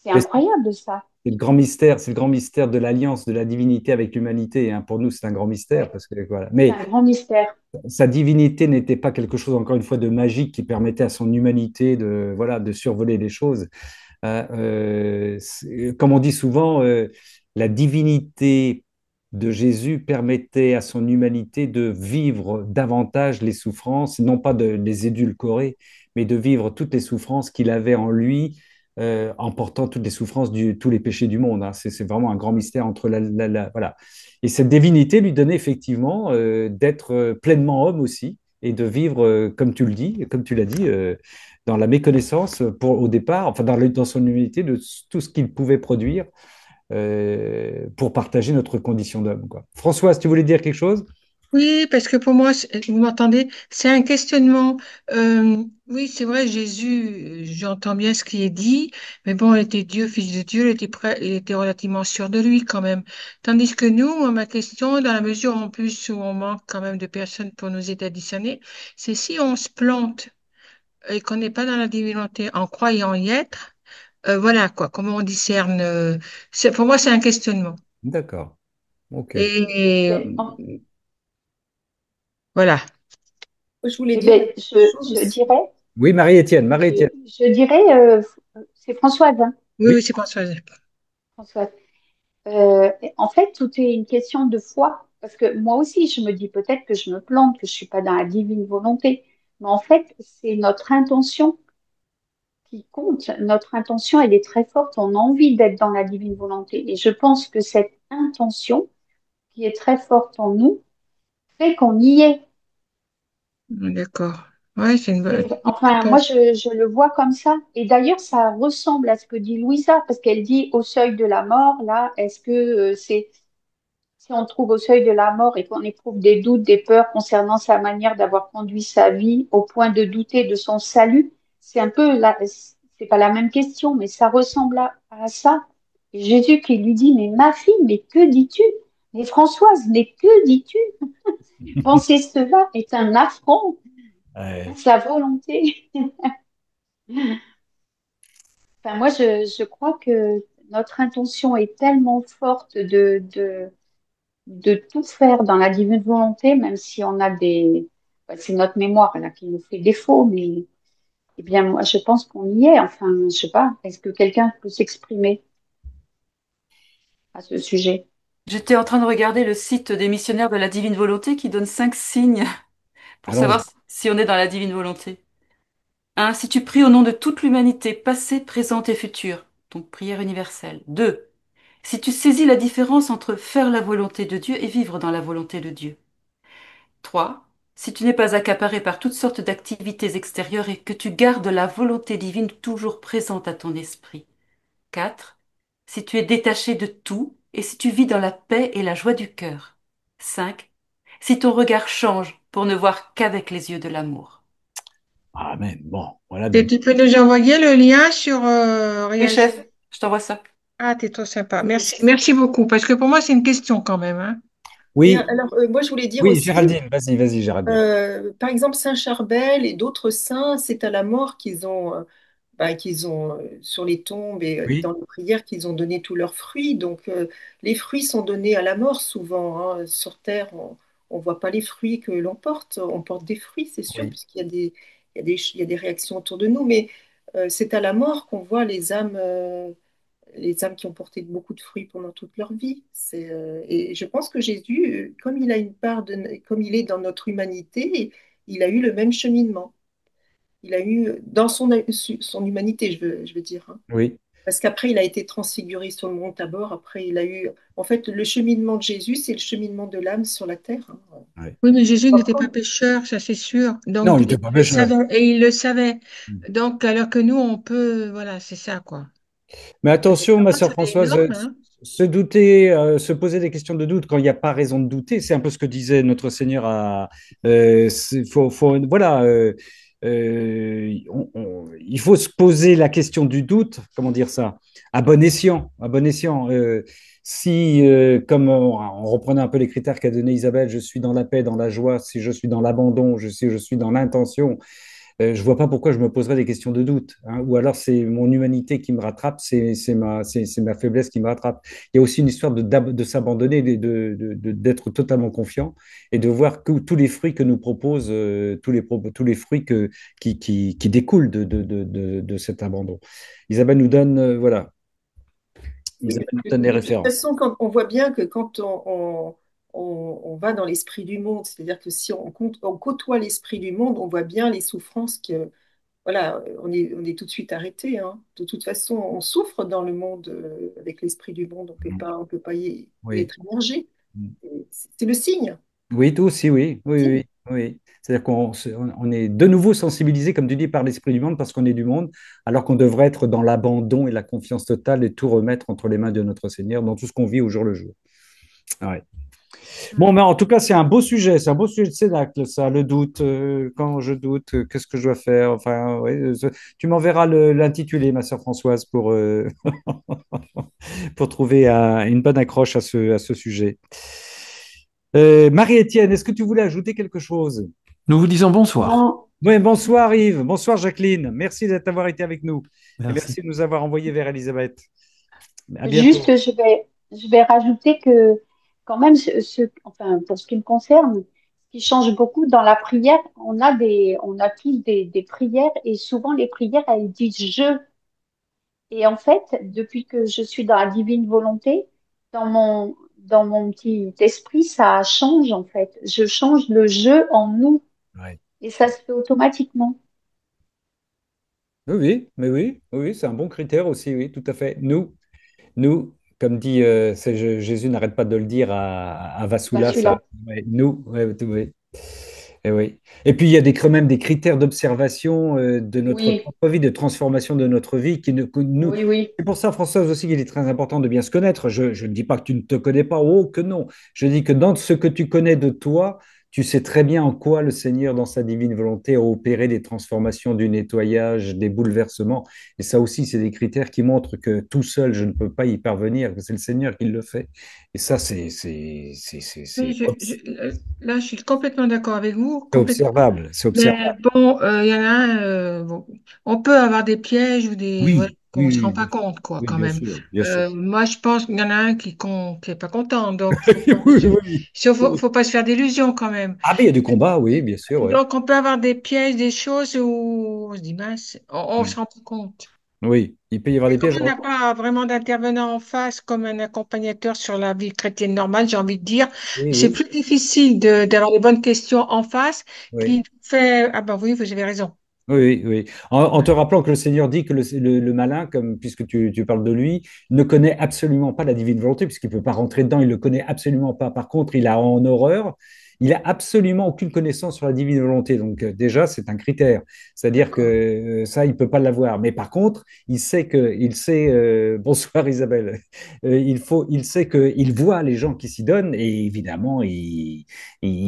C'est incroyable ça. C'est le grand mystère, c'est le grand mystère de l'alliance de la divinité avec l'humanité, hein. Pour nous, c'est un grand Oui, mystère parce que voilà. c'est Mais un grand mystère. sa divinité n'était pas quelque chose, encore une fois, de magique qui permettait à son humanité de, voilà, de survoler les choses. Comme on dit souvent, la divinité de Jésus permettait à son humanité de vivre davantage les souffrances, non pas de les édulcorer, mais de vivre toutes les souffrances qu'il avait en lui, en portant toutes les souffrances, tous les péchés du monde, hein. C'est vraiment un grand mystère entre voilà. Et cette divinité lui donnait effectivement d'être pleinement homme aussi et de vivre, comme tu le dis, comme tu l'as dit, dans la méconnaissance au départ, enfin dans son humanité de tout ce qu'il pouvait produire pour partager notre condition d'homme, quoi. Françoise, tu voulais dire quelque chose? Oui, parce que pour moi, vous m'entendez, c'est un questionnement. Oui, c'est vrai, Jésus, j'entends bien ce qui est dit, mais bon, il était Dieu, fils de Dieu, il était prêt, il était relativement sûr de lui quand même. Tandis que nous, moi, ma question, dans la mesure en plus où on manque quand même de personnes pour nous aider à discerner, c'est si on se plante et qu'on n'est pas dans la divinité en croyant y être, voilà quoi, comment on discerne. Pour moi, c'est un questionnement. D'accord, ok. Et Ben, voilà. Je voulais eh dire ben, quelque chose je aussi. dirais, Oui, Marie-Étienne, je, Marie-Étienne. je dirais, c'est Françoise, hein, Oui, Oui, oui, c'est pas ça. Françoise. En fait, tout est une question de foi. Parce que moi aussi, je me dis peut-être que je me plante, que je suis pas dans la divine volonté. Mais en fait, c'est notre intention qui compte. Notre intention, elle est très forte. On a envie d'être dans la divine volonté. Et je pense que cette intention, qui est très forte en nous, fait qu'on y est. D'accord. Ouais, c'est une bonne Enfin, moi, réponse. je le vois comme ça. Et d'ailleurs, ça ressemble à ce que dit Louisa, parce qu'elle dit au seuil de la mort, là, est-ce que c'est si on trouve au seuil de la mort et qu'on éprouve des doutes, des peurs concernant sa manière d'avoir conduit sa vie au point de douter de son salut, c'est un peu là, c'est pas la même question, mais ça ressemble à ça. Et Jésus qui lui dit, mais ma fille, mais que dis-tu? Mais Françoise, mais que dis-tu? Penser cela est un affront à ouais. sa volonté. Enfin, moi, je crois que notre intention est tellement forte de tout faire dans la divine volonté, même si on a des... C'est notre mémoire là qui nous fait défaut, mais eh bien, moi, je pense qu'on y est. Enfin, je sais pas, est-ce que quelqu'un peut s'exprimer à ce sujet? J'étais en train de regarder le site des missionnaires de la divine volonté qui donne 5 signes pour Allons-y. savoir si on est dans la divine volonté. 1. Si tu pries au nom de toute l'humanité, passée, présente et future. Donc prière universelle. 2. Si tu saisis la différence entre faire la volonté de Dieu et vivre dans la volonté de Dieu. 3. Si tu n'es pas accaparé par toutes sortes d'activités extérieures et que tu gardes la volonté divine toujours présente à ton esprit. 4. Si tu es détaché de tout et si tu vis dans la paix et la joie du cœur. 5. Si ton regard change pour ne voir qu'avec les yeux de l'amour. Amen. Bon, voilà Et des... tu peux nous envoyer le lien sur Oui, Réagir. chef, je t'envoie ça. Ah, t'es trop sympa. Oui. Merci, merci beaucoup. Parce que pour moi, c'est une question quand même, hein. Et Oui, alors, moi, je voulais dire oui, aussi, Géraldine, vas-y, Géraldine. par exemple, Saint Charbel et d'autres saints, c'est à la mort qu'ils ont sur les tombes et Oui, dans les prières qu'ils ont donné tous leurs fruits. Donc, les fruits sont donnés à la mort souvent, hein. Sur Terre, on ne voit pas les fruits que l'on porte. On porte des fruits, c'est sûr, oui. puisqu'il y a il y a des réactions autour de nous. Mais c'est à la mort qu'on voit les âmes qui ont porté beaucoup de fruits pendant toute leur vie. Et je pense que Jésus, comme il a une part comme il est dans notre humanité, il a eu le même cheminement. Il a eu dans son humanité, je veux dire, hein. Oui, Parce qu'après, il a été transfiguré sur le mont Tabor. Après, il a eu. En fait, le cheminement de Jésus, c'est le cheminement de l'âme sur la terre, hein. oui. Oui, mais Jésus n'était pas Comme- pécheur, ça c'est sûr. Non, il Donc, n'était il pas le pécheur. savait. Et il le savait. Donc, alors que nous, on peut. Voilà, c'est ça, quoi. Mais C'est attention, ma sœur c'est Françoise, énorme, hein. se douter, se poser des questions de doute quand il n'y a pas raison de douter, c'est un peu ce que disait notre Seigneur voilà, il faut se poser la question du doute, comment dire ça, à bon escient, à bon escient. Si, comme en reprenant un peu les critères qu'a donné Isabelle, je suis dans la paix, dans la joie, si je suis dans l'abandon, si je suis dans l'intention, je vois pas pourquoi je me poserais des questions de doute, hein. Ou alors c'est mon humanité qui me rattrape, c'est ma faiblesse qui me rattrape. Il y a aussi une histoire de s'abandonner, d'être totalement confiant et de voir que tous les fruits que nous propose, tous les fruits qui découlent de cet abandon. Isabelle nous donne, voilà, Oui, Isabelle nous parce donne que les de toute références. façon, quand on voit bien que quand on va dans l'esprit du monde, c'est-à-dire que si on côtoie l'esprit du monde, on voit bien les souffrances que, voilà, on est tout de suite arrêté, hein. De toute façon, on souffre dans le monde avec l'esprit du monde, on peut pas y Oui. être immergé. C'est le signe. Oui, tout aussi, oui. Oui, oui, Signe. oui. C'est-à-dire on est de nouveau sensibilisé, comme tu dis, par l'esprit du monde parce qu'on est du monde, alors qu'on devrait être dans l'abandon et la confiance totale et tout remettre entre les mains de notre Seigneur dans tout ce qu'on vit au jour le jour. Ouais. Bon, mais en tout cas, c'est un beau sujet de Cénacle, ça, le doute. Quand je doute, qu'est-ce que je dois faire? Enfin, ouais, tu m'enverras l'intitulé, ma sœur Françoise, pour trouver une bonne accroche à ce sujet. Marie-Étienne, est-ce que tu voulais ajouter quelque chose? Nous vous disons bonsoir. Non, Oui, bonsoir Yves, bonsoir Jacqueline. Merci d'avoir été avec nous et Merci. merci de nous avoir envoyé vers Elisabeth. À bientôt. juste, je vais rajouter que quand même, enfin, pour ce qui me concerne, ce qui change beaucoup dans la prière, on a tous des prières et souvent les prières, elles disent je. Et en fait, depuis que je suis dans la divine volonté, dans mon petit esprit, ça change en fait. Je change le je en nous Ouais. et ça se fait automatiquement. Oui, oui, mais oui, oui, oui, c'est un bon critère aussi, oui, tout à fait. Nous, comme dit Jésus, n'arrête pas de le dire à Bah, Vassoulas, celui-là. ouais, nous, ouais, oui. Et oui. Et puis il y a quand même des critères d'observation de notre Oui, propre vie, de transformation de notre vie que nous. oui, oui. C'est pour ça, Françoise, aussi qu'il est très important de bien se connaître. Je ne dis pas que tu ne te connais pas, oh que non. Je dis que dans ce que tu connais de toi, tu sais très bien en quoi le Seigneur, dans sa divine volonté, a opéré des transformations, du nettoyage, des bouleversements. Et ça aussi, c'est des critères qui montrent que tout seul, je ne peux pas y parvenir, que c'est le Seigneur qui le fait. Et ça, Oui, là, je suis complètement d'accord avec vous, c'est complètement. observable. C'est Mais observable. bon, il y en a un, bon, on peut avoir des pièges ou des, voilà, Oui, qu'on oui, ne se rend oui, pas compte, quoi, oui, quand bien même. sûr, bien sûr. Moi, je pense qu'il y en a un qui est pas content, donc Oui, oui, oui. faut pas se faire d'illusions, quand même. Ah, mais il y a du combat, oui, bien sûr, ouais. Donc, on peut avoir des pièges, des choses où on se dit, mince, on Mm. se rend pas compte. Oui, il peut y avoir Et des comme pièges. on n'a pas vraiment d'intervenant en face comme un accompagnateur sur la vie chrétienne normale, j'ai envie de dire, Oui, c'est oui, plus difficile d'avoir les bonnes questions en face oui. qui fait, ah ben oui, vous avez raison. Oui, oui, oui. En te rappelant que le Seigneur dit que le malin, comme, puisque tu parles de lui, ne connaît absolument pas la divine volonté, puisqu'il ne peut pas rentrer dedans, il ne le connaît absolument pas. Par contre, il a en horreur, il a absolument aucune connaissance sur la divine volonté. Donc déjà, c'est un critère. C'est-à-dire que D'accord. ça, il ne peut pas l'avoir. Mais par contre, il sait, bonsoir Isabelle, il sait qu'il voit les gens qui s'y donnent, et évidemment, il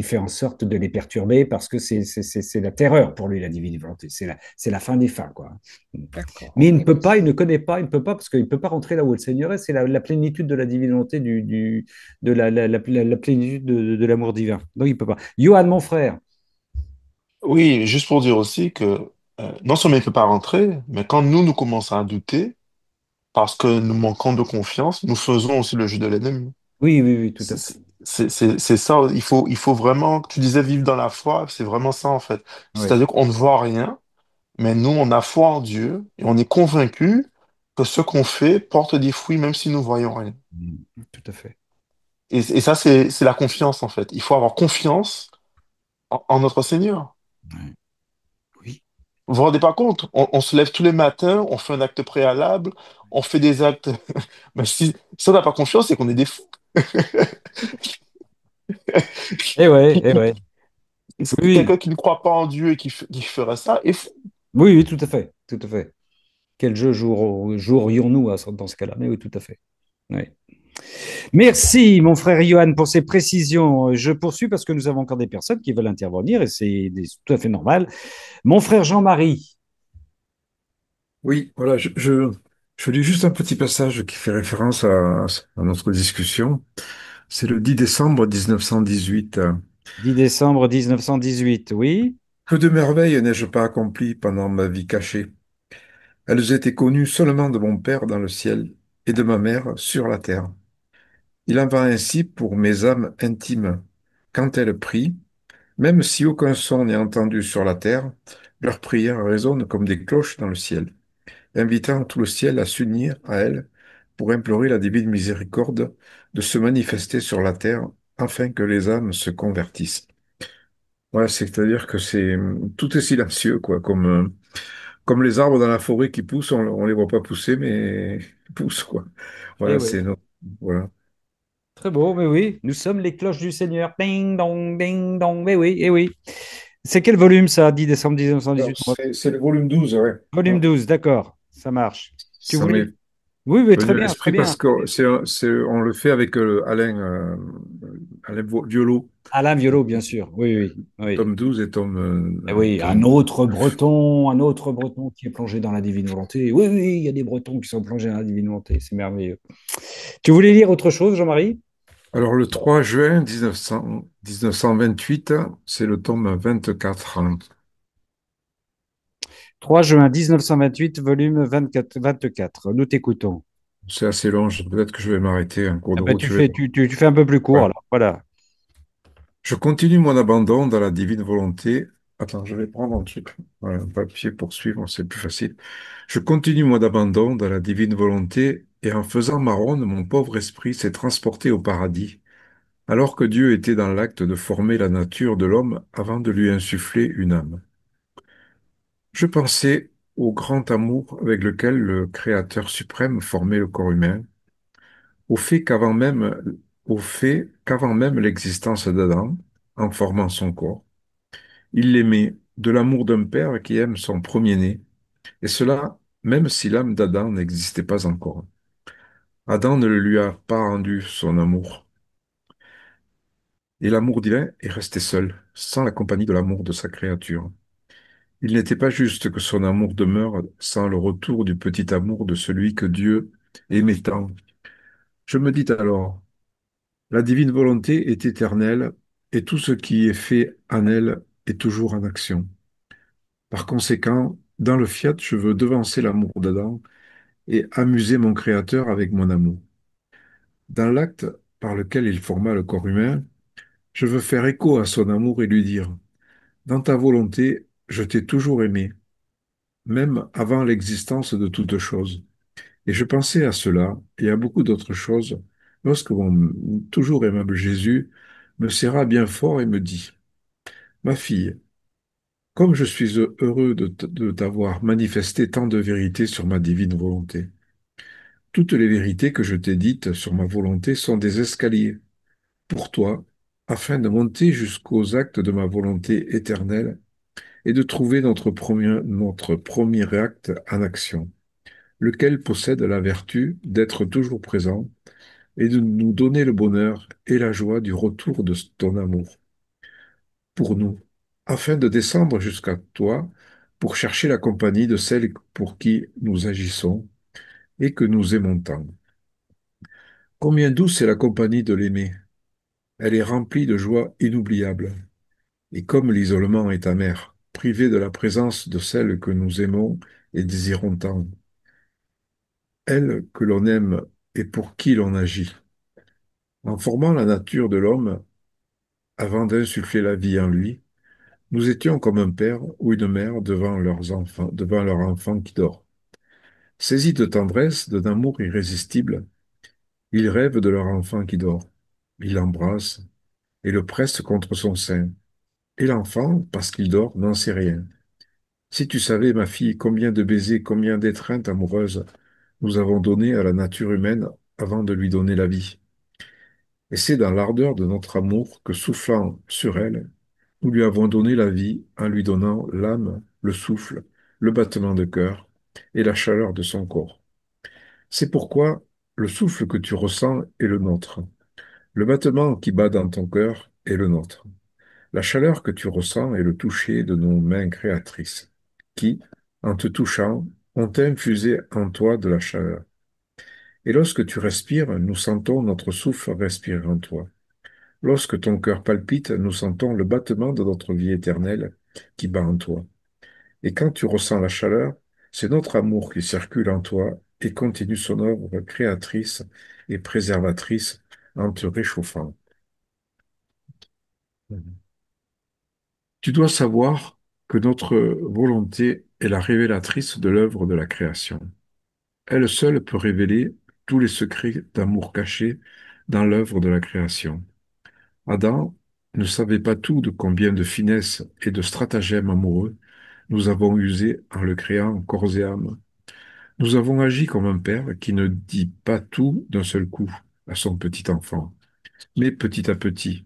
fait en sorte de les perturber parce que c'est la terreur pour lui, la divine volonté. C'est la fin des fins, quoi. D'accord, Mais il ne ok. peut pas, il ne connaît pas, il ne peut pas parce qu'il ne peut pas rentrer là où est le Seigneur est. C'est la plénitude de la divine volonté, de la plénitude de l'amour divin. Donc, il ne peut pas. Johan, mon frère. Oui, juste pour dire aussi que non seulement il ne peut pas rentrer, mais quand nous commençons à douter, parce que nous manquons de confiance, nous faisons aussi le jeu de l'ennemi. Oui, oui, oui, tout à C'est fait. c'est ça, il faut vraiment, tu disais vivre dans la foi, c'est vraiment ça en fait. Oui, C'est-à-dire qu'on ne voit rien, mais nous, on a foi en Dieu et on est convaincu que ce qu'on fait porte des fruits même si nous voyons rien. tout à fait. Et ça, c'est la confiance en fait. Il faut avoir confiance en notre Seigneur. Oui, oui, Vous vous rendez pas compte? On se lève tous les matins, on fait un acte préalable, on fait des actes. Mais si on n'a pas confiance, c'est qu'on est des fous. et ouais. Oui, Quelqu'un qui ne croit pas en Dieu et qui ferait ça est fou. oui, oui, tout à fait, tout à fait. Quel jeu jouerions-nous dans ce cas-là? Mais oui, tout à fait. Oui. Merci, mon frère Johan, pour ces précisions. Je poursuis parce que nous avons encore des personnes qui veulent intervenir et c'est tout à fait normal. Mon frère Jean-Marie. Oui, voilà, je lis juste un petit passage qui fait référence à notre discussion. C'est le 10 décembre 1918. 10 décembre 1918, oui. Que de merveilles n'ai-je pas accomplies pendant ma vie cachée. Elles étaient connues seulement de mon Père dans le ciel et de ma mère sur la terre. Il en va ainsi pour mes âmes intimes. Quand elles prient, même si aucun son n'est entendu sur la terre, leurs prières résonnent comme des cloches dans le ciel, invitant tout le ciel à s'unir à elles pour implorer la divine miséricorde de se manifester sur la terre afin que les âmes se convertissent. Ouais, c'est-à-dire que tout est silencieux, quoi, comme les arbres dans la forêt qui poussent, on les voit pas pousser, mais ils poussent, quoi. Eh Voilà, oui. voilà. Très beau, mais oui, nous sommes les cloches du Seigneur. Ding dong, mais oui, eh oui. C'est quel volume ça, 10 décembre Alors, 1918? c'est le volume 12, ouais. Volume Ouais. 12, d'accord, ça marche. Tu Ça voulais... m'est Oui, oui, très venu à bien, très l'esprit bien. parce que on le fait avec Alain Violo, Alain Violo, bien sûr. Oui, oui, oui. tome 12 et Eh oui, un autre breton qui est plongé dans la divine volonté. Oui, oui, il y a des bretons qui sont plongés dans la divine volonté, c'est merveilleux. Tu voulais lire autre chose, Jean-Marie? Alors, le 3 juin 1928, c'est le tome 24. 3 juin 1928, volume 24. Nous t'écoutons. C'est assez long, peut-être que je vais m'arrêter en cours Eh de ben, route. tu fais un peu plus court, Ouais. alors. Voilà. Je continue mon abandon dans la divine volonté. Attends, je vais prendre un truc, voilà, un papier pour suivre, c'est plus facile. Je continue mon abandon dans la divine volonté et en faisant ma ronde, mon pauvre esprit s'est transporté au paradis, alors que Dieu était dans l'acte de former la nature de l'homme avant de lui insuffler une âme. Je pensais au grand amour avec lequel le Créateur suprême formait le corps humain, au fait qu'avant même, au fait qu'avant même l'existence d'Adam, en formant son corps, il l'aimait de l'amour d'un père qui aime son premier-né, et cela même si l'âme d'Adam n'existait pas encore. Adam ne lui a pas rendu son amour, et l'amour divin est resté seul, sans la compagnie de l'amour de sa créature. Il n'était pas juste que son amour demeure sans le retour du petit amour de celui que Dieu aimait tant. Je me dis alors, la divine volonté est éternelle, et tout ce qui est fait en elle est toujours en action. Par conséquent, dans le fiat, je veux devancer l'amour d'Adam et amuser mon Créateur avec mon amour. Dans l'acte par lequel il forma le corps humain, je veux faire écho à son amour et lui dire, dans ta volonté, je t'ai toujours aimé, même avant l'existence de toute chose. Et je pensais à cela et à beaucoup d'autres choses lorsque mon toujours aimable Jésus me serra bien fort et me dit, ma fille, comme je suis heureux de t'avoir manifesté tant de vérités sur ma divine volonté. Toutes les vérités que je t'ai dites sur ma volonté sont des escaliers pour toi, afin de monter jusqu'aux actes de ma volonté éternelle et de trouver notre premier acte en action, lequel possède la vertu d'être toujours présent et de nous donner le bonheur et la joie du retour de ton amour pour nous, afin de descendre jusqu'à toi pour chercher la compagnie de celle pour qui nous agissons et que nous aimons tant. Combien douce est la compagnie de l'aimer! Elle est remplie de joie inoubliable. Et comme l'isolement est amer, privé de la présence de celle que nous aimons et désirons tant, elle que l'on aime et pour qui l'on agit. En formant la nature de l'homme, avant d'insuffler la vie en lui, nous étions comme un père ou une mère devant leur enfant qui dort. Saisis de tendresse, d'un amour irrésistible, ils rêvent de leur enfant qui dort. Ils l'embrassent et le pressent contre son sein. Et l'enfant, parce qu'il dort, n'en sait rien. Si tu savais, ma fille, combien de baisers, combien d'étreintes amoureuses nous avons donné à la nature humaine avant de lui donner la vie. Et c'est dans l'ardeur de notre amour que, soufflant sur elle, nous lui avons donné la vie en lui donnant l'âme, le souffle, le battement de cœur et la chaleur de son corps. C'est pourquoi le souffle que tu ressens est le nôtre. Le battement qui bat dans ton cœur est le nôtre. La chaleur que tu ressens est le toucher de nos mains créatrices, qui, en te touchant, ont infusé en toi de la chaleur. Et lorsque tu respires, nous sentons notre souffle respirer en toi. Lorsque ton cœur palpite, nous sentons le battement de notre vie éternelle qui bat en toi. Et quand tu ressens la chaleur, c'est notre amour qui circule en toi et continue son œuvre créatrice et préservatrice en te réchauffant. Tu dois savoir que notre volonté est la révélatrice de l'œuvre de la création. Elle seule peut révéler tous les secrets d'amour cachés dans l'œuvre de la création. Adam ne savait pas tout de combien de finesse et de stratagèmes amoureux nous avons usé en le créant corps et âme. Nous avons agi comme un père qui ne dit pas tout d'un seul coup à son petit enfant, mais petit à petit.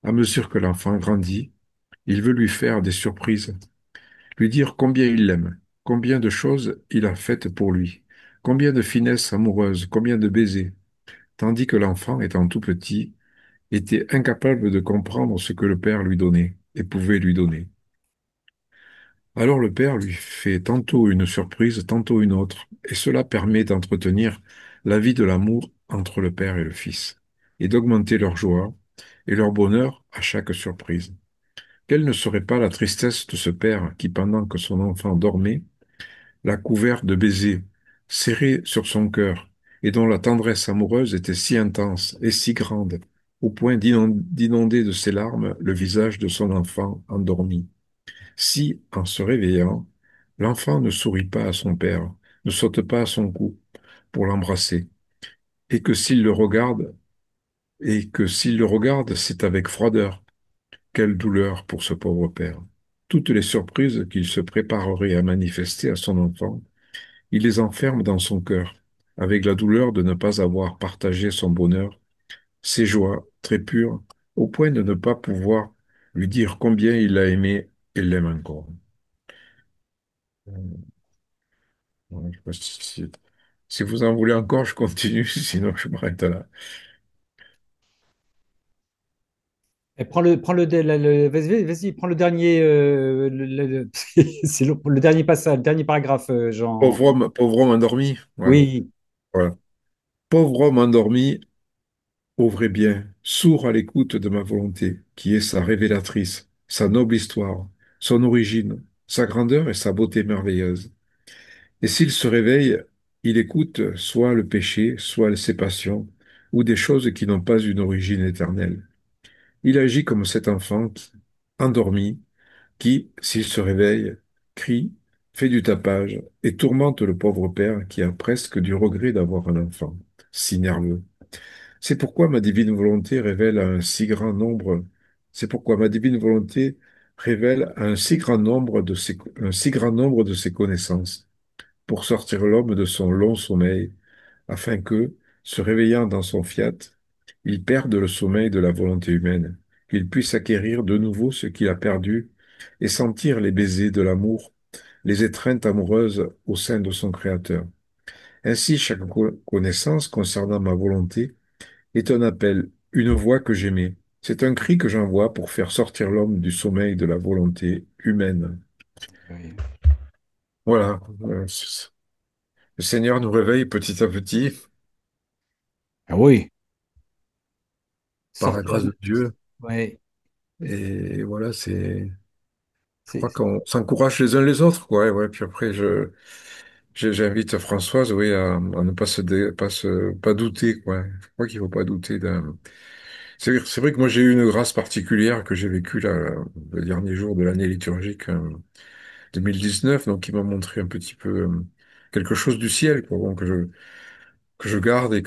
À mesure que l'enfant grandit, il veut lui faire des surprises, lui dire combien il l'aime, combien de choses il a faites pour lui, combien de finesses amoureuses, combien de baisers, tandis que l'enfant, étant tout petit, était incapable de comprendre ce que le père lui donnait et pouvait lui donner. Alors le père lui fait tantôt une surprise, tantôt une autre, et cela permet d'entretenir la vie de l'amour entre le père et le fils, et d'augmenter leur joie et leur bonheur à chaque surprise. Quelle ne serait pas la tristesse de ce père qui, pendant que son enfant dormait, l'a couvert de baisers, serré sur son cœur, et dont la tendresse amoureuse était si intense et si grande, au point d'inonder de ses larmes le visage de son enfant endormi. Si, en se réveillant, l'enfant ne sourit pas à son père, ne saute pas à son cou pour l'embrasser, et que s'il le regarde, c'est avec froideur, quelle douleur pour ce pauvre père. Toutes les surprises qu'il se préparerait à manifester à son enfant, il les enferme dans son cœur, avec la douleur de ne pas avoir partagé son bonheur, ses joies très pures, au point de ne pas pouvoir lui dire combien il l'a aimé et l'aime encore. Ouais, je sais pas si vous en voulez encore, je continue, sinon je m'arrête là. Et vas-y, prends le dernier, c'est le dernier passage, le dernier paragraphe, Jean. Pauvre homme endormi. Ouais, Oui, voilà. Pauvre homme endormi, ô vrai bien, sourd à l'écoute de ma volonté, qui est sa révélatrice, sa noble histoire, son origine, sa grandeur et sa beauté merveilleuse. Et s'il se réveille, il écoute soit le péché, soit ses passions, ou des choses qui n'ont pas une origine éternelle. Il agit comme cet enfant endormi, qui, s'il se réveille, crie, fait du tapage et tourmente le pauvre père qui a presque du regret d'avoir un enfant, si nerveux. C'est pourquoi ma divine volonté révèle à un si grand nombre, c'est pourquoi ma divine volonté révèle à un si grand nombre de ses connaissances, pour sortir l'homme de son long sommeil, afin que, se réveillant dans son fiat, il perde le sommeil de la volonté humaine, qu'il puisse acquérir de nouveau ce qu'il a perdu et sentir les baisers de l'amour, les étreintes amoureuses au sein de son Créateur. Ainsi, chaque connaissance concernant ma volonté est un appel, une voix que j'aimais. C'est un cri que j'envoie pour faire sortir l'homme du sommeil de la volonté humaine. oui. Voilà. Le Seigneur nous réveille petit à petit Ah oui, par la sortir. grâce de Dieu. Ouais, Et voilà, je c'est, crois qu'on s'encourage les uns les autres, quoi. Ouais, ouais. Puis après, j'invite Françoise, oui, à ne pas douter, quoi. Je crois qu'il faut pas douter d'un. C'est vrai que moi, j'ai eu une grâce particulière que j'ai vécue là, le dernier jour de l'année liturgique 2019, donc qui m'a montré un petit peu quelque chose du ciel, quoi, bon, que je garde et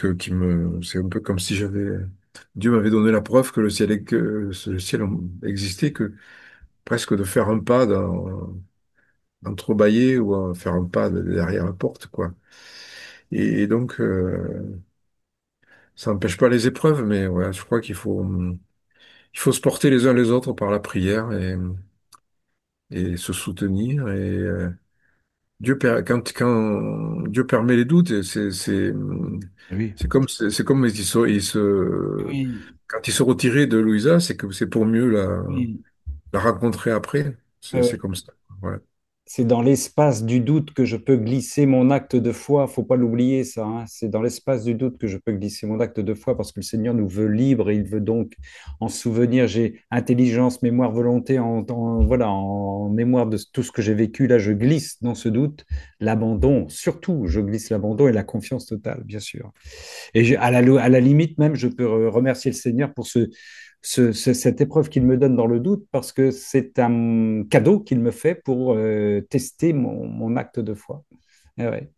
c'est un peu comme si Dieu m'avait donné la preuve que le ciel existait, que presque de faire un pas d'entrebâiller ou faire un pas derrière la porte, quoi. Et donc, ça n'empêche pas les épreuves, mais ouais, je crois il faut se porter les uns les autres par la prière et se soutenir. Et quand Dieu permet les doutes, oui, c'est comme oui, quand il se retirait de Louisa, c'est que c'est pour mieux oui. la rencontrer après. Ouais, C'est ouais. comme ça. Ouais. c'est dans l'espace du doute que je peux glisser mon acte de foi. Faut pas l'oublier, ça, hein. C'est dans l'espace du doute que je peux glisser mon acte de foi parce que le Seigneur nous veut libres et il veut donc en souvenir. J'ai intelligence, mémoire, volonté, voilà, en mémoire de tout ce que j'ai vécu. Là, je glisse dans ce doute l'abandon. Surtout, je glisse l'abandon et la confiance totale, bien sûr. Et à la limite même, je peux remercier le Seigneur pour cette épreuve qu'il me donne dans le doute, parce que c'est un cadeau qu'il me fait pour tester mon acte de foi. Et, ouais.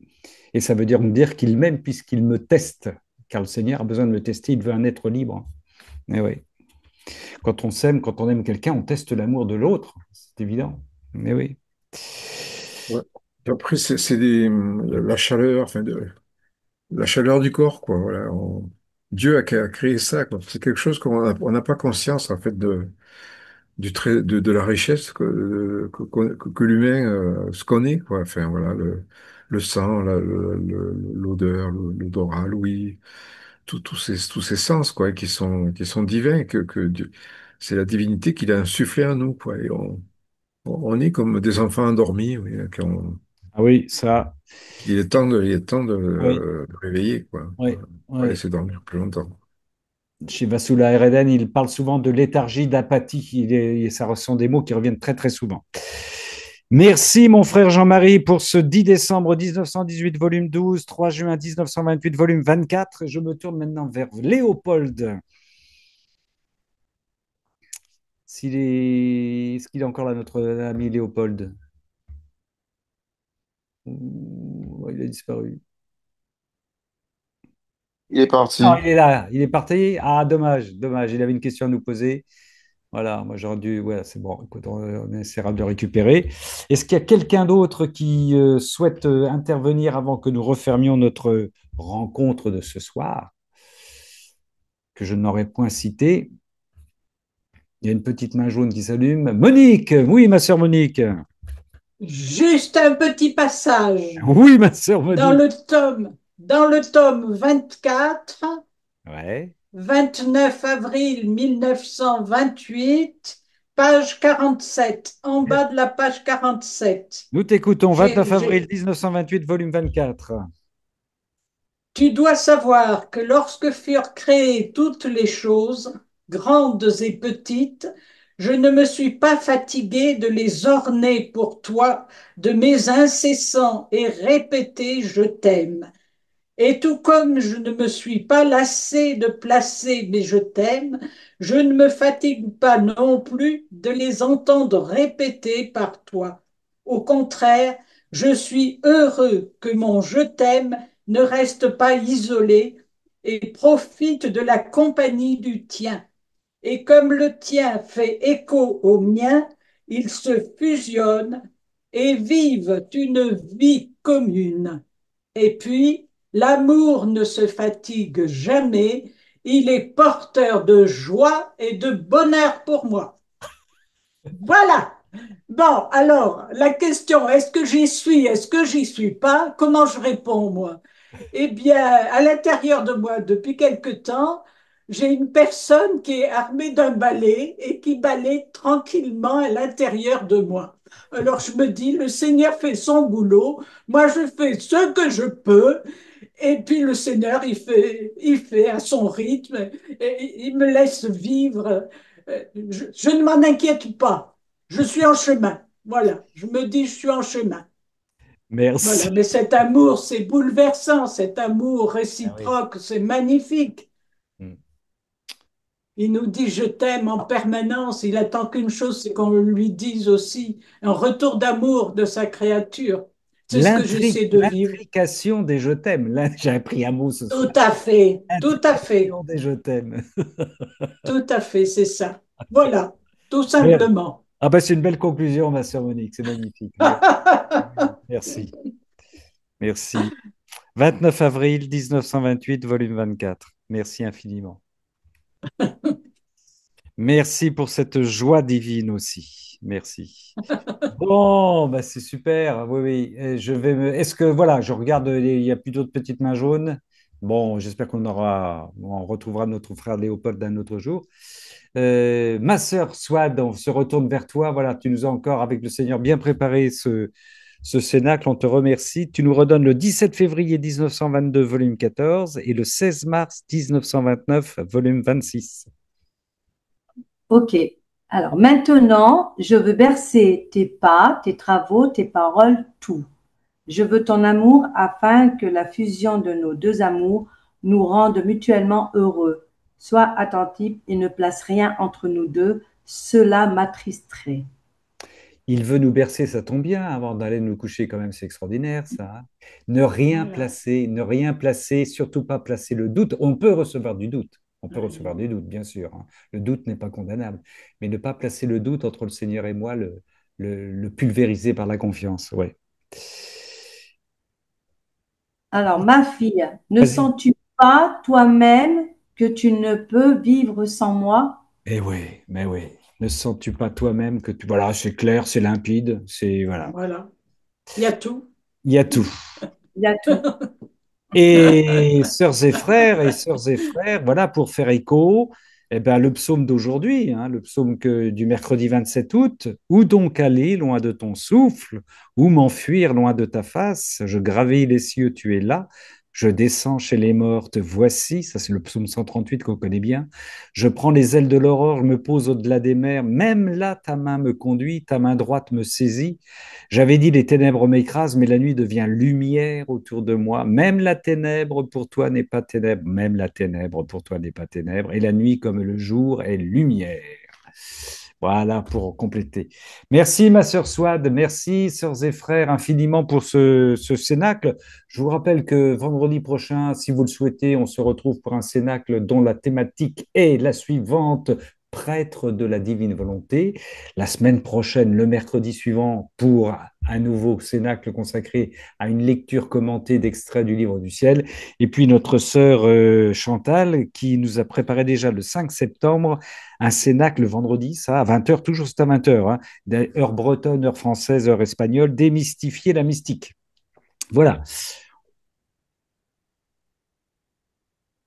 Et ça veut dire me dire qu'il m'aime puisqu'il me teste, car le Seigneur a besoin de me tester, il veut un être libre. Et ouais. Quand on s'aime, quand on aime quelqu'un, on teste l'amour de l'autre, c'est évident. Mais oui. Ouais. Et après, la chaleur, la chaleur du corps, quoi. Voilà. Dieu a créé ça, quoi. C'est quelque chose on n'a pas conscience, en fait, de la richesse que l'humain se connaît, quoi. Enfin, voilà, le sang, l'odeur, l'odorat, l'ouïe, tous ces sens, quoi, qui sont divins, c'est la divinité qui l'a insufflé en nous, quoi. Et on est comme des enfants endormis, oui, Ah oui, ça, il est temps oui, de réveiller, quoi. oui, Pas oui. laisser dormir plus longtemps. Chez Vasula Ereden, il parle souvent de léthargie, d'apathie. Ça sont des mots qui reviennent très, très souvent. Merci, mon frère Jean-Marie, pour ce 10 décembre 1918, volume 12, 3 juin 1928, volume 24. Je me tourne maintenant vers Léopold. Est-ce qu'il est encore là, notre ami Léopold? Il a disparu. Il est Non, parti. il est là, il est parti. Ah, dommage, dommage. Il avait une question à nous poser. Voilà, moi j'aurais dû. Ouais, c'est bon, écoute, on essaiera de le récupérer. Est-ce qu'il y a quelqu'un d'autre qui souhaite intervenir avant que nous refermions notre rencontre de ce soir, que je n'aurais point cité? Il y a une petite main jaune qui s'allume. Monique, oui, ma sœur Monique. Juste un petit passage. Oui, ma sœur Monique. Dans le tome 24, Ouais. 29 avril 1928, page 47, en bas de la page 47. Nous t'écoutons, J'ai, 29 avril j'ai- 1928, volume 24. Tu dois savoir que lorsque furent créées toutes les choses, grandes et petites, je ne me suis pas fatigué de les orner pour toi de mes incessants et répétés je t'aime. Et tout comme je ne me suis pas lassé de placer mes je t'aime, je ne me fatigue pas non plus de les entendre répéter par toi. Au contraire, je suis heureux que mon je t'aime ne reste pas isolé et profite de la compagnie du tien. Et comme le tien fait écho au mien, ils se fusionnent et vivent une vie commune. Et puis, l'amour ne se fatigue jamais, il est porteur de joie et de bonheur pour moi. Voilà. Bon, alors, la question, est-ce que j'y suis, est-ce que j'y suis pas? Comment je réponds, moi? Eh bien, à l'intérieur de moi, depuis quelque temps, j'ai une personne qui est armée d'un balai et qui balaye tranquillement à l'intérieur de moi. Alors je me dis, le Seigneur fait son boulot, moi je fais ce que je peux, et puis le Seigneur, il fait à son rythme, et il me laisse vivre. Je ne m'en inquiète pas. Je suis en chemin. Voilà, je me dis, je suis en chemin. Merci. Voilà, mais cet amour, c'est bouleversant, cet amour Ah oui. réciproque, c'est magnifique. Mm. Il nous dit je t'aime en permanence. Il attend qu'une chose, c'est qu'on lui dise aussi un retour d'amour de sa créature. C'est ce que j'essaie de vivre. L'intrication des je t'aime. Là, j'ai appris un mot ce soir. Tout à fait, Intrication des je t'aime. tout à fait, c'est ça. Voilà, tout Mer- simplement. Ah ben, c'est une belle conclusion, ma sœur Monique. C'est magnifique. Merci. Merci. Merci. 29 avril 1928, volume 24. Merci infiniment. Merci pour cette joie divine aussi. Merci. Bon, bah c'est super. Oui, oui. Et Est-ce que, voilà, je regarde, il n'y a plus d'autres petites mains jaunes. Bon, j'espère on retrouvera notre frère Léopold un autre jour. Ma sœur Swad, on se retourne vers toi. Voilà, tu nous as encore, avec le Seigneur, bien préparé ce cénacle. On te remercie. Tu nous redonnes le 17 février 1922, volume 14, et le 16 mars 1929, volume 26. Ok. Alors maintenant, je veux bercer tes pas, tes travaux, tes paroles, tout. Je veux ton amour afin que la fusion de nos deux amours nous rende mutuellement heureux. Sois attentif et ne place rien entre nous deux, cela m'attristerait. Il veut nous bercer, ça tombe bien, avant d'aller nous coucher quand même, c'est extraordinaire ça, hein. Voilà. Ne rien placer, surtout pas placer le doute. On peut recevoir du doute, on peut recevoir du doute, bien sûr, hein. Le doute n'est pas condamnable, mais ne pas placer le doute entre le Seigneur et moi, le pulvériser par la confiance, ouais. Alors, ma fille, ne Vas-y. sens-tu pas toi-même que tu ne peux vivre sans moi? Eh oui, mais oui. Ne sens-tu pas toi-même que tu... Voilà, c'est clair, c'est limpide, c'est... Voilà. Voilà. Il y a tout. Il y a tout. Il y a tout. Et sœurs et frères, voilà, pour faire écho, eh ben, le psaume d'aujourd'hui, hein, le psaume du mercredi 27 août, où donc aller loin de ton souffle, où m'enfuir loin de ta face, je gravis les cieux, tu es là, je descends chez les morts, te voici, ça c'est le psaume 138 qu'on connaît bien, je prends les ailes de l'aurore, je me pose au-delà des mers, même là ta main me conduit, ta main droite me saisit, j'avais dit les ténèbres m'écrasent, mais la nuit devient lumière autour de moi. Même la ténèbre pour toi n'est pas ténèbre, même la ténèbre pour toi n'est pas ténèbre, et la nuit comme le jour est lumière. Voilà pour compléter. Merci ma sœur Swad, merci sœurs et frères infiniment pour ce cénacle. Je vous rappelle que vendredi prochain, si vous le souhaitez, on se retrouve pour un cénacle dont la thématique est la suivante, prêtre de la divine volonté. La semaine prochaine, le mercredi suivant, pour un nouveau cénacle consacré à une lecture commentée d'extraits du livre du ciel. Et puis notre sœur Chantal, qui nous a préparé déjà le 5 septembre un cénacle vendredi, ça, à 20 heures, toujours c'est à 20 heures, hein, heure bretonne, heure française, heure espagnole, démystifier la mystique. Voilà.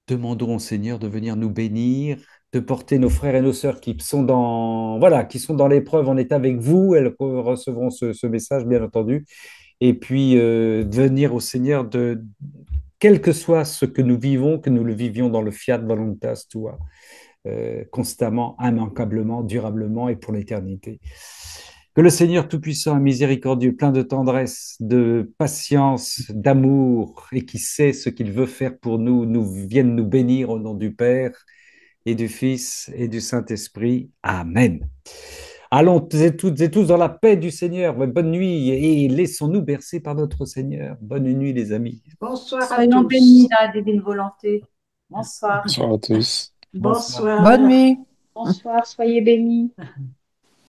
Demandons au Seigneur de venir nous bénir, de porter nos frères et nos sœurs qui sont dans, voilà, qui sont dans l'épreuve. On est avec vous. Elles recevront ce message, bien entendu. Et puis, de venir au Seigneur quel que soit ce que nous vivons, que nous le vivions dans le fiat voluntas tua, constamment, immanquablement, durablement et pour l'éternité. Que le Seigneur Tout-Puissant, miséricordieux, plein de tendresse, de patience, d'amour, et qui sait ce qu'il veut faire pour nous, nous vienne nous bénir au nom du Père et du Fils et du Saint-Esprit. Amen. Allons toutes et tous dans la paix du Seigneur. Bonne nuit et laissons-nous bercer par notre Seigneur. Bonne nuit, les amis. Bonsoir à Soyons bénis tous. dans la divine volonté. Bonsoir. Bonsoir à tous. Bonsoir. Bonne nuit. Bonsoir, soyez bénis.